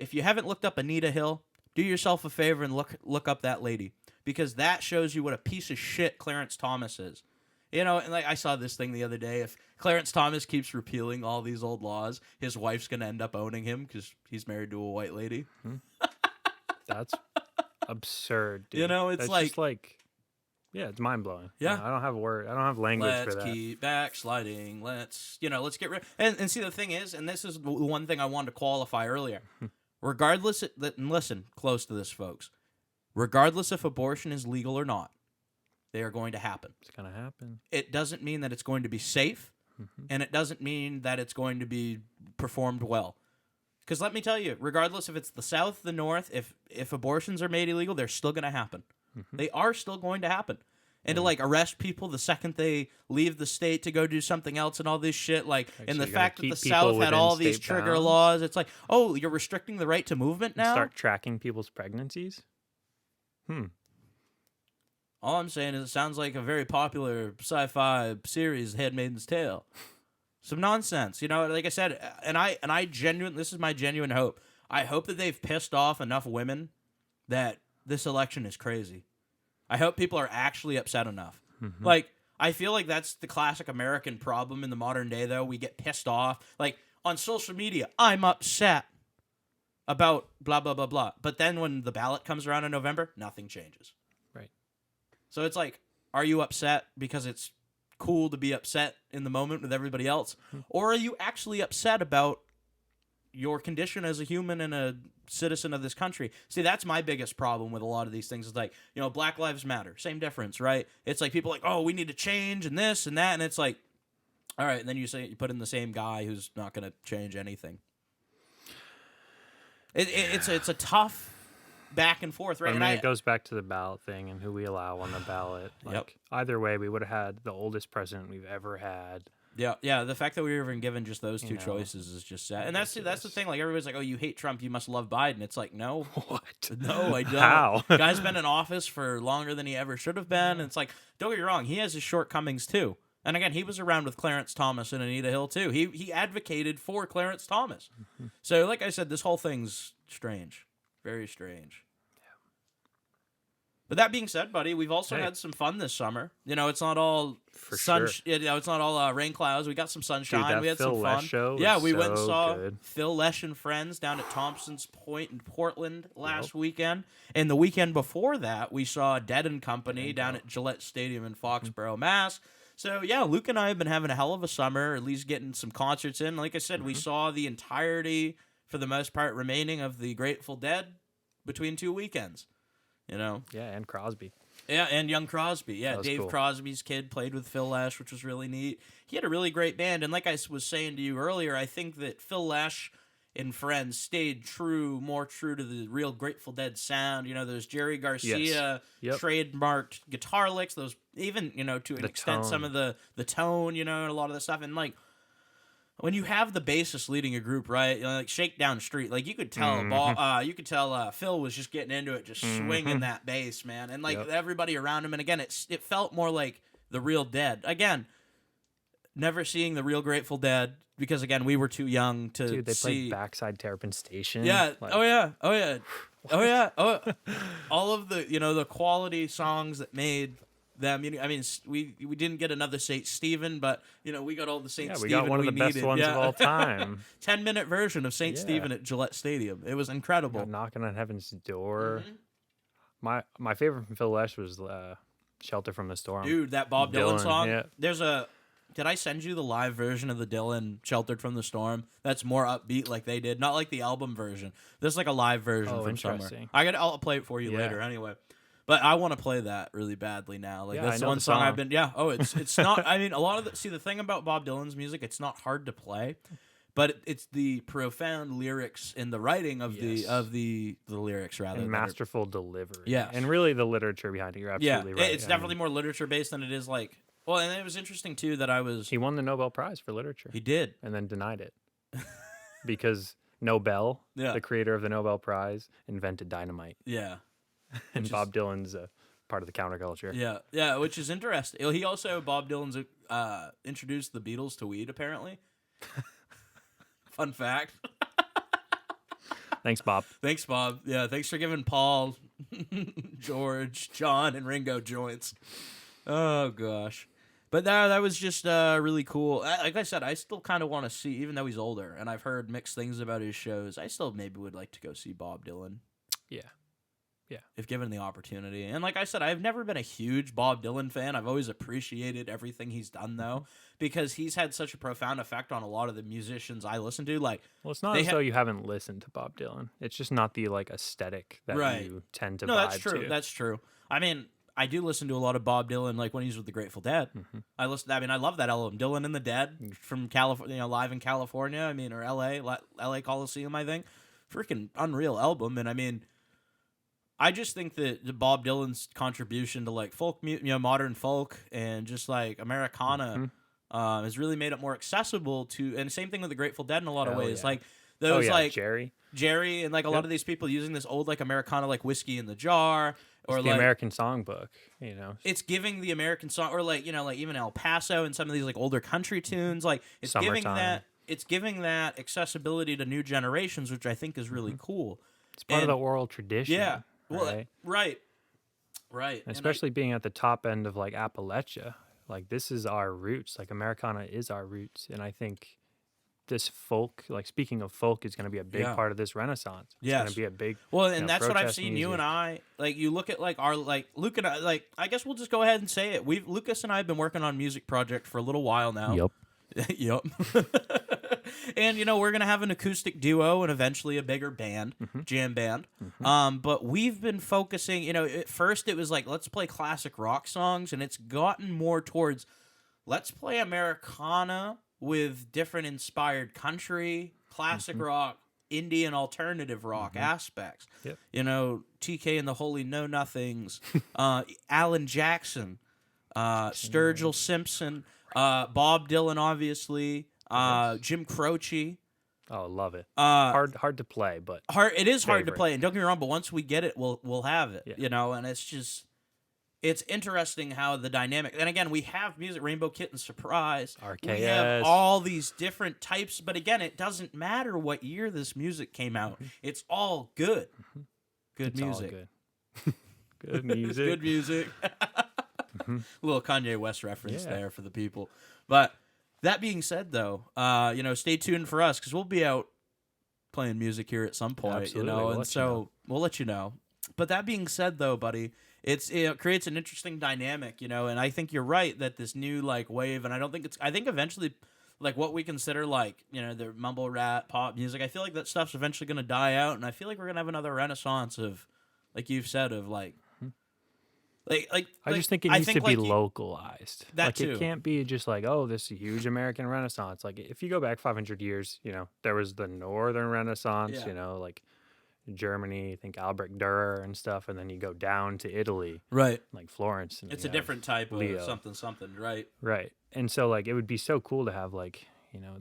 if you haven't looked up Anita Hill, do yourself a favor and look up that lady, because that shows you what a piece of shit Clarence Thomas is. You know, and like I saw this thing the other day. If Clarence Thomas keeps repealing all these old laws, his wife's gonna end up owning him because he's married to a white lady. That's absurd, dude. You know, it's That's just like, yeah, it's mind blowing. Yeah. I don't have a word. I don't have language Let's for that. keep backsliding. Let's get rid. And see, the thing is, and this is the one thing I wanted to qualify earlier. Regardless, and listen close to this, folks. Regardless if abortion is legal or not, they are going to happen. It's gonna happen. It doesn't mean that it's going to be safe, and it doesn't mean that it's going to be performed well. Because let me tell you, regardless if it's the South, the North, if abortions are made illegal, they're still going to happen. They are still going to happen. And to like arrest people the second they leave the state to go do something else and all this shit, like, and so the you're fact gonna that the keep people South had all these within state trigger bounds? laws, it's like, oh, you're restricting the right to movement now? Start tracking people's pregnancies. All I'm saying is it sounds like a very popular sci-fi series, Handmaid's Tale. Some nonsense, you know. Like I said, and I genuinely, this is my genuine hope. I hope that they've pissed off enough women that this election is crazy. I hope people are actually upset enough. Like, I feel like that's the classic American problem in the modern day, though. We get pissed off. Like, on social media, I'm upset about blah, blah, blah, blah. But then when the ballot comes around in November, nothing changes. Right. So it's like, are you upset because it's cool to be upset in the moment with everybody else? Or are you actually upset about your condition as a human and a citizen of this country? See, that's my biggest problem with a lot of these things. It's like, you know, Black Lives Matter, same difference, right? It's like people are like, oh, we need to change and this and that, and it's like, all right, and then you put in the same guy who's not going to change anything. It's a tough back and forth, right? I mean, it goes back to the ballot thing and who we allow on the ballot. Like, either way, we would have had the oldest president we've ever had. Yeah. The fact that we were even given just those two choices is just sad. And that's the thing. Like, everybody's like, "Oh, you hate Trump, you must love Biden." It's like, no, What? no, I don't. How? Guy's been in office for longer than he ever should have been. And it's like, don't get me wrong, he has his shortcomings too. And again, he was around with Clarence Thomas and Anita Hill too. He advocated for Clarence Thomas. So, like I said, this whole thing's strange, very strange. But that being said, buddy, we've also had some fun this summer. You know, it's not all you know, it's not all rain clouds. We got some sunshine. Dude, that we had Phil some Lesh fun. show Yeah, was we went and so saw good. Phil Lesh and friends down at Thompson's Point in Portland last weekend. And the weekend before that, we saw Dead and Company down at Gillette Stadium in Foxborough, Mass. So, yeah, Luke and I have been having a hell of a summer, at least getting some concerts in. Like I said, we saw the entirety, for the most part, remaining of the Grateful Dead between two weekends. You know? Yeah, and Crosby. Yeah, and young Crosby. Yeah, Dave cool. Crosby's kid played with Phil Lesh, which was really neat. He had a really great band, and like I was saying to you earlier, I think that Phil Lesh and friends stayed more true to the real Grateful Dead sound. You know, those Jerry Garcia trademarked guitar licks, those even, you know, to an extent, some of the tone, you know, and a lot of the stuff. And like, when you have the bassist leading a group, right, you know, like Shakedown Street, like you could tell, Phil was just getting into it, just swinging that bass, man, and like everybody around him. And again, it felt more like the real Dead. Again, never seeing the real Grateful Dead because again, we were too young to Dude, they see. played Backside Terrapin Station. Yeah. Like, Oh yeah. All of the, you know, the quality songs that made them. I mean, we didn't get another St. Stephen, but you know, we got all the St. Stephen. We got one of the best needed. ones of all time. 10-minute version of St. Stephen at Gillette Stadium. It was incredible. Knocking on Heaven's Door. My favorite from Phil Lesh was Shelter from the Storm. Dude, that Bob Dylan song. Yeah. Did I send you the live version of the Dylan Sheltered from the Storm? That's more upbeat like they did. Not like the album version. There's like a live version from somewhere. I'll play it for you later anyway. But I want to play that really badly now. Like that's one song I've been it's not I mean a lot of the thing about Bob Dylan's music, it's not hard to play. But it's the profound lyrics in the writing of the lyrics rather and than masterful delivery. Yeah. And really the literature behind it. You're absolutely right. It's definitely more literature based than it is like. Well, and it was interesting too that he won the Nobel Prize for literature. He did, and then denied it because Nobel, the creator of the Nobel Prize, invented dynamite. Yeah, and Bob Dylan's part of the counterculture. Yeah, which is interesting. Bob Dylan's introduced the Beatles to weed. Apparently, fun fact. Thanks, Bob. Thanks, Bob. Yeah, thanks for giving Paul, George, John, and Ringo joints. Oh, gosh. But that was just really cool. Like I said, I still kind of want to see, even though he's older, and I've heard mixed things about his shows, I still maybe would like to go see Bob Dylan. Yeah. If given the opportunity. And like I said, I've never been a huge Bob Dylan fan. I've always appreciated everything he's done, though, because he's had such a profound effect on a lot of the musicians I listen to. Like, well, it's not as though you haven't listened to Bob Dylan. It's just not the like aesthetic that you tend to vibe that's true. to. That's true. I mean, I do listen to a lot of Bob Dylan, like when he's with the Grateful Dead. I love that album, Dylan and the Dead, from California, live in California. I mean, or LA Coliseum, I think. Freaking unreal album. And I mean, I just think that Bob Dylan's contribution to like folk, modern folk, and just like Americana, has really made it more accessible to. And same thing with the Grateful Dead in a lot of ways. Yeah. Like those, like Jerry, and like a lot of these people using this old like Americana, like Whiskey in the Jar, or it's the like American Songbook. It's giving the American song, or like like even El Paso and some of these like older country tunes. Like it's giving that. It's giving that accessibility to new generations, which I think is really cool. It's part of the oral tradition. Yeah. Well, right. Right. Especially being at the top end of like Appalachia, like this is our roots. Like Americana is our roots, and I think this folk, like speaking of folk, is going to be a big part of this Renaissance. It's going to be a big. Well, and that's what I've seen. Music. You and I, like, you look at like our like Luke and I, like I guess we'll just go ahead and say it. Lucas and I have been working on a music project for a little while now. Yep. And we're gonna have an acoustic duo and eventually a bigger band, jam band. But we've been focusing. At first it was like, let's play classic rock songs, and it's gotten more towards let's play Americana with different inspired country, classic rock, indie, and alternative rock aspects. Yep. TK and the Holy Know Nothings, Alan Jackson, Sturgill Simpson, Bob Dylan, obviously. Jim Croce. Oh, love it. Hard to play, but it is hard to play. And don't get me wrong, but once we get it, we'll have it. Yeah. And it's interesting how the dynamic. And again, we have music, Rainbow Kitten Surprise. RKS. We have all these different types, but again, it doesn't matter what year this music came out. It's all good. Good music. All good. Good music. Good music. Little Kanye West reference there for the people, but. That being said, though, stay tuned for us because we'll be out playing music here at some point, Absolutely. We'll let you know. But that being said, though, buddy, it creates an interesting dynamic, and I think you're right that this new like wave, and I think eventually, like what we consider like the mumble rap pop music, I feel like that stuff's eventually going to die out, and I feel like we're gonna have another renaissance of, like you've said, of like. I just think it needs to be like localized. That too. It can't be just like, oh, this huge American Renaissance. Like if you go back 500 years, there was the Northern Renaissance, like Germany, I think Albrecht Dürer and stuff, and then you go down to Italy, right? Like Florence. And it's a different type of something, right? Right. And so like it would be so cool to have like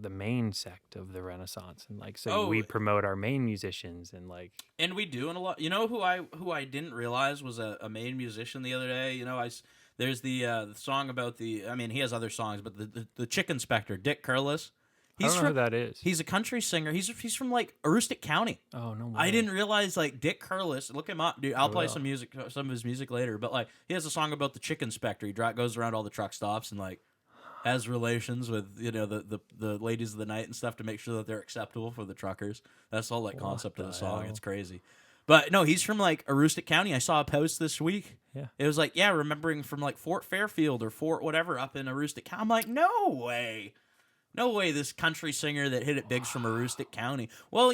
the main sect of the Renaissance, and like we promote our main musicians and like. And we do, and a lot. Who I didn't realize was a main musician the other day. There's the song about the. I mean, he has other songs, but the Chicken Inspector, Dick Curlis. I don't know who that is. He's a country singer. He's from like Aroostook County. Oh no! I didn't realize like Dick Curlis. Look him up, dude. I'll play some of his music later. But like, he has a song about the Chicken Inspector. He goes around all the truck stops and like. Has relations with the ladies of the night and stuff to make sure that they're acceptable for the truckers. That's the whole concept of the song. It's crazy, but no, he's from like Aroostook County. I saw a post this week. Yeah, it was like remembering from like Fort Fairfield or Fort whatever up in Aroostook County. I'm like, no way, this country singer that hit it big's from Aroostook County. Well,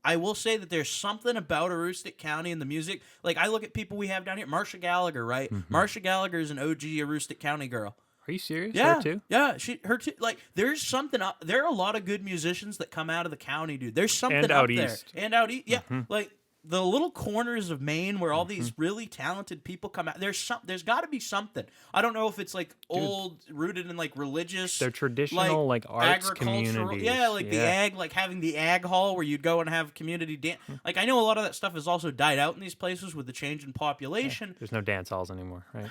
I will say that there's something about Aroostook County and the music. Like I look at people we have down here, Marcia Gallagher, right? Marcia Gallagher is an OG Aroostook County girl. Are you serious? Yeah, her too? Yeah, her too. Like, there's something up. There are a lot of good musicians that come out of the county, dude. There's something and up out there. East. And out east. Yeah, like the little corners of Maine where all these really talented people come out. There's got to be something. I don't know if it's like old, rooted in like religious. They're traditional like arts communities. Yeah, like the ag, like having the ag hall where you'd go and have community dance. Like I know a lot of that stuff has also died out in these places with the change in population. Yeah. There's no dance halls anymore, right?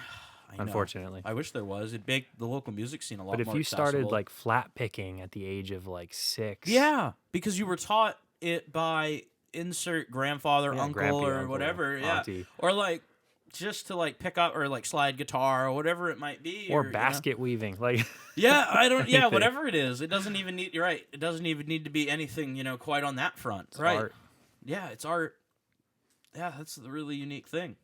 Unfortunately, I wish there was. It'd make the local music scene a lot more accessible. But if you started like flat picking at the age of like 6, yeah, because you were taught it by insert grandfather, uncle, grampy or uncle, whatever. auntie. Or like just to like pick up or like slide guitar or whatever it might be. Or basket weaving. Like I don't. Yeah, anything. whatever it is, it doesn't even need. You're right. It doesn't even need to be anything. Quite on that front. It's right. art. Yeah, it's art. Yeah, that's the really unique thing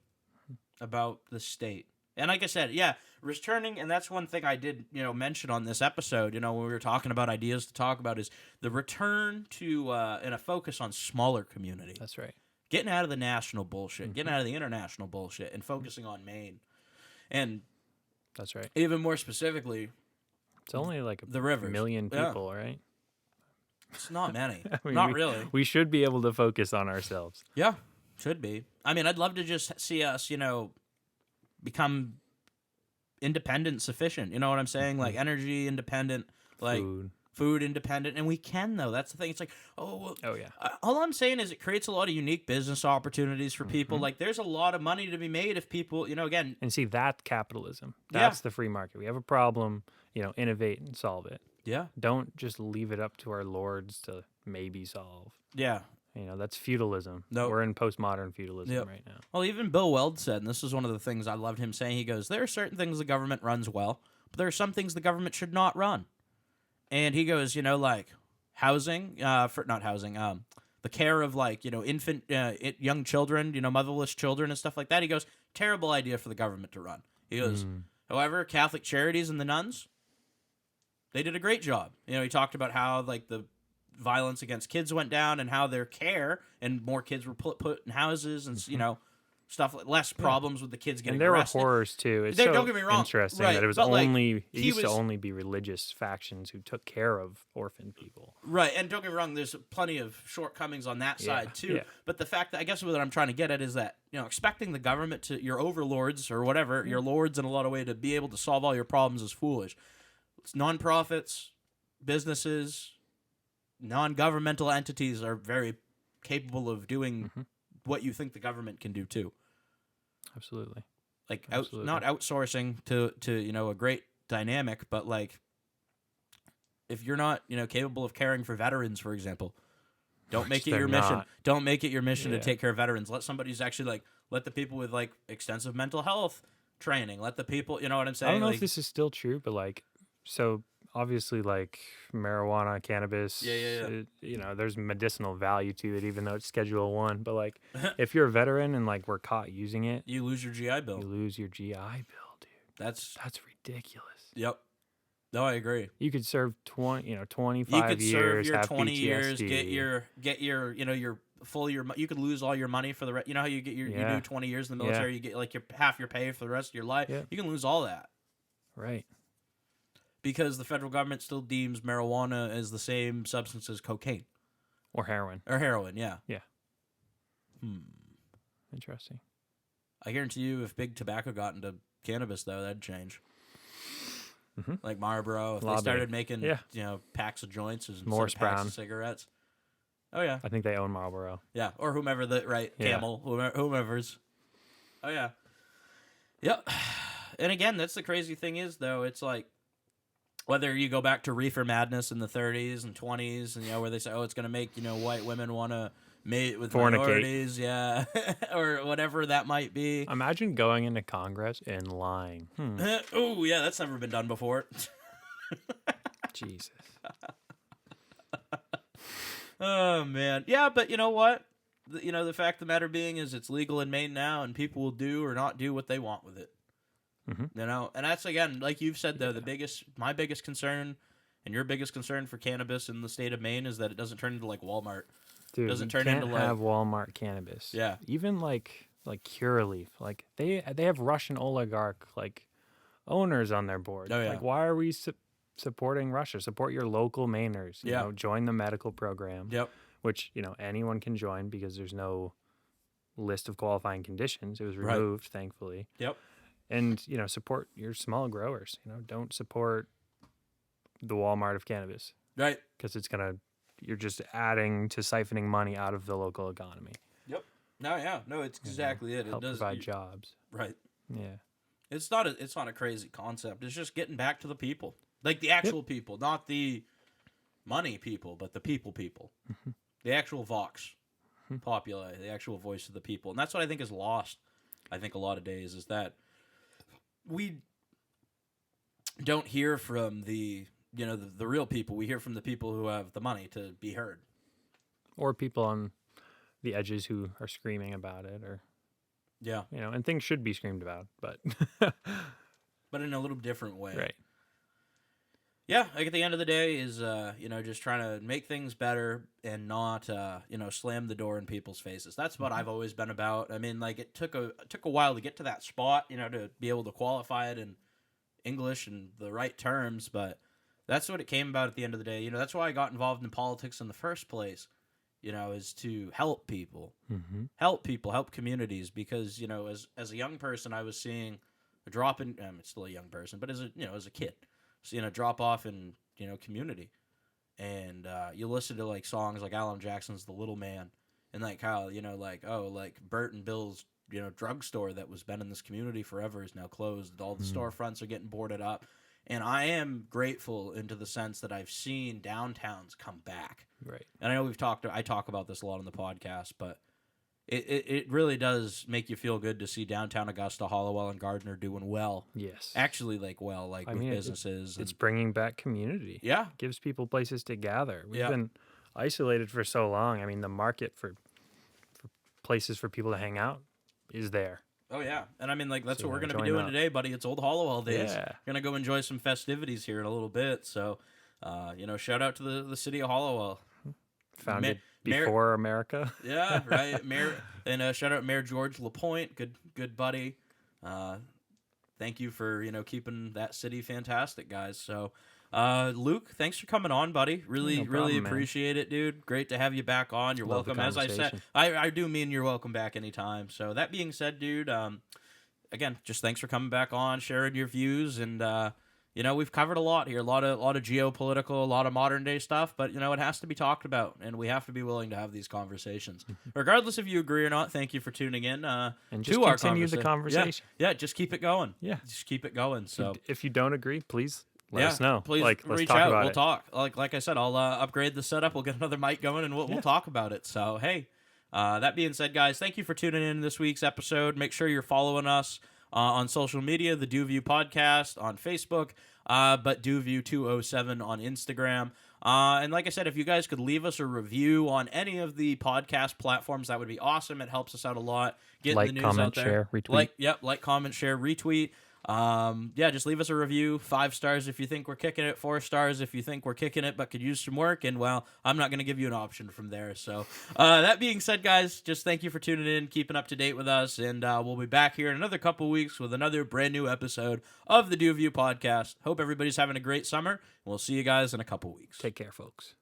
about the state. And like I said, returning, and that's one thing I did, mention on this episode, when we were talking about ideas to talk about, is the return to and a focus on smaller community. That's right. Getting out of the national bullshit, getting out of the international bullshit, and focusing on Maine. And that's right. even more specifically, it's only like the rivers. 1 million people, right? It's not many. I mean, not really. We should be able to focus on ourselves. Yeah, should be. I mean, I'd love to just see us, become independent, sufficient. You know what I'm saying? Like energy independent, like food independent. And we can, though. That's the thing. It's like, oh yeah. All I'm saying is it creates a lot of unique business opportunities for people. Like there's a lot of money to be made if people, again. And see, that's capitalism. That's the free market. We have a problem, innovate and solve it. Yeah. Don't just leave it up to our lords to maybe solve. Yeah. That's feudalism. No. We're in postmodern feudalism right now. Well, even Bill Weld said, and this is one of the things I loved him saying, he goes, there are certain things the government runs well, but there are some things the government should not run. And he goes, like housing, the care of like, infant, young children, motherless children and stuff like that. He goes, terrible idea for the government to run. He goes, however, Catholic Charities and the nuns, they did a great job. He talked about how like the violence against kids went down and how their care and more kids were put in houses and stuff like less problems with the kids getting arrested. And there were horrors too. It's don't get me wrong, interesting right, that it was but, only used to only be religious factions who took care of orphan people. Right, and don't get me wrong, there's plenty of shortcomings on that side too. Yeah. But the fact that I guess what I'm trying to get at is that expecting the government to your overlords or whatever your lords in a lot of way to be able to solve all your problems is foolish. It's nonprofits, businesses, non-governmental entities are very capable of doing what you think the government can do too. Absolutely. Like not outsourcing to a great dynamic, but like if you're not capable of caring for veterans, for example, don't make it your mission. Don't make it your mission to take care of veterans. Let somebody who's actually let the people with like extensive mental health training. Let the people. You know what I'm saying? I don't know if this is still true, but so obviously like marijuana, cannabis, there's medicinal value to it, even though it's Schedule 1. But like if you're a veteran and like we're caught using it, you lose your GI Bill. You lose your GI Bill, dude. That's ridiculous. Yep. No, I agree. You could serve 25 years. You could serve your have 20 PTSD. years, get your your full you could lose all your money for the rest. You know how you get you do 20 years in the military, you get like your half your pay for the rest of your life. You can lose all that. Right. Because the federal government still deems marijuana as the same substance as cocaine. Or heroin. Yeah. Yeah. Interesting. I guarantee you if big tobacco got into cannabis, though, that'd change. Like Marlboro, if they started making packs of joints instead of packs of cigarettes. Oh, yeah. I think they own Marlboro. Yeah, or whomever, Camel, whomever's. Oh, yeah. Yep. And again, that's the crazy thing is, though, it's like, whether you go back to reefer madness in the 30s and 20s, and where they say, "Oh, it's going to make white women want to mate with minorities," or whatever that might be. Imagine going into Congress and lying. Oh, yeah, that's never been done before. Jesus. Oh man, yeah, but you know what? The fact of the matter being is, it's legal in Maine now, and people will do or not do what they want with it. And that's again, like you've said though, my biggest concern, and your biggest concern for cannabis in the state of Maine is that it doesn't turn into like Walmart. Dude, doesn't turn into have Walmart cannabis. Yeah, even like Curaleaf, like they have Russian oligarch like owners on their board. Oh, yeah. Like why are we supporting Russia? Support your local Mainers. You know, join the medical program. Yep. Which anyone can join because there's no list of qualifying conditions. It was removed, thankfully. Yep. And, support your small growers. Don't support the Walmart of cannabis. Right. Because you're just adding to siphoning money out of the local economy. Yep. No, it's exactly it. Help provide jobs. Right. Yeah. It's not a crazy concept. It's just getting back to the people. Like the actual people, not the money people, but the people. The actual Vox. populi, the actual voice of the people. And that's what I think is lost, I think, a lot of days, is that we don't hear from the real people. We hear from the people who have the money to be heard. Or people on the edges who are screaming about it, or yeah, and things should be screamed about, but but in a little different way. Right. Yeah, like at the end of the day is, just trying to make things better and not, slam the door in people's faces. That's what I've always been about. I mean, like, it took a while to get to that spot, to be able to qualify it in English and the right terms, but that's what it came about at the end of the day. That's why I got involved in politics in the first place, is to help people, help communities, because, as a young person, I was seeing a drop in, I'm still a young person, but as a kid, drop off in, community. And you listen to, like, songs like Alan Jackson's The Little Man, and, like, how, like Bert and Bill's, drugstore that was been in this community forever is now closed. All the storefronts are getting boarded up. And I am grateful into the sense that I've seen downtowns come back. Right. And I know I talk about this a lot on the podcast, but it really does make you feel good to see downtown Augusta, Hollowell, and Gardner doing well. Yes. Actually, with businesses. It's bringing back community. Yeah. It gives people places to gather. We've Yeah. been isolated for so long. I mean, the market for places for people to hang out is there. Oh, yeah. And I mean, like, that's So, what we're going to be join doing up. today, buddy. It's Old Hollowell days. Yeah. We're going to go enjoy some festivities here in a little bit. So, shout out to the city of Hollowell. Founded Mayor- before America. Yeah, right. Mayor, and shout out Mayor George LaPointe, good buddy. Thank you for keeping that city fantastic, guys. So, Luke, thanks for coming on, buddy. Really, No problem, really man. appreciate it, dude. Great to have you back on. You're Love the welcome. As I said, conversation. I do mean you're welcome back anytime. So that being said, dude, again, just thanks for coming back on, sharing your views, and we've covered a lot here, a lot of geopolitical, a lot of modern day stuff, but it has to be talked about, and we have to be willing to have these conversations, regardless if you agree or not. Thank you for tuning in. And just to our continue the conversation. Yeah, just keep it going. Yeah. Just keep it going. So If you don't agree, please let us know. Please let's reach talk out. about We'll it. talk. Like I said, I'll upgrade the setup. We'll get another mic going, and we'll talk about it. So, hey, that being said, guys, thank you for tuning in this week's episode. Make sure you're following us on social media, the DuView Podcast on Facebook, but DuView 207 on Instagram. And like I said, if you guys could leave us a review on any of the podcast platforms, that would be awesome. It helps us out a lot. Getting Like, the news comment, out there. share, retweet. Like, comment, share, retweet. Just leave us a review. 5 stars if you think we're kicking it. 4 stars if you think we're kicking it but could use some work. And, well, I'm not going to give you an option from there. So, that being said, guys, just thank you for tuning in, keeping up to date with us. And we'll be back here in another couple weeks with another brand new episode of the DuView Podcast. Hope everybody's having a great summer. We'll see you guys in a couple weeks. Take care, folks.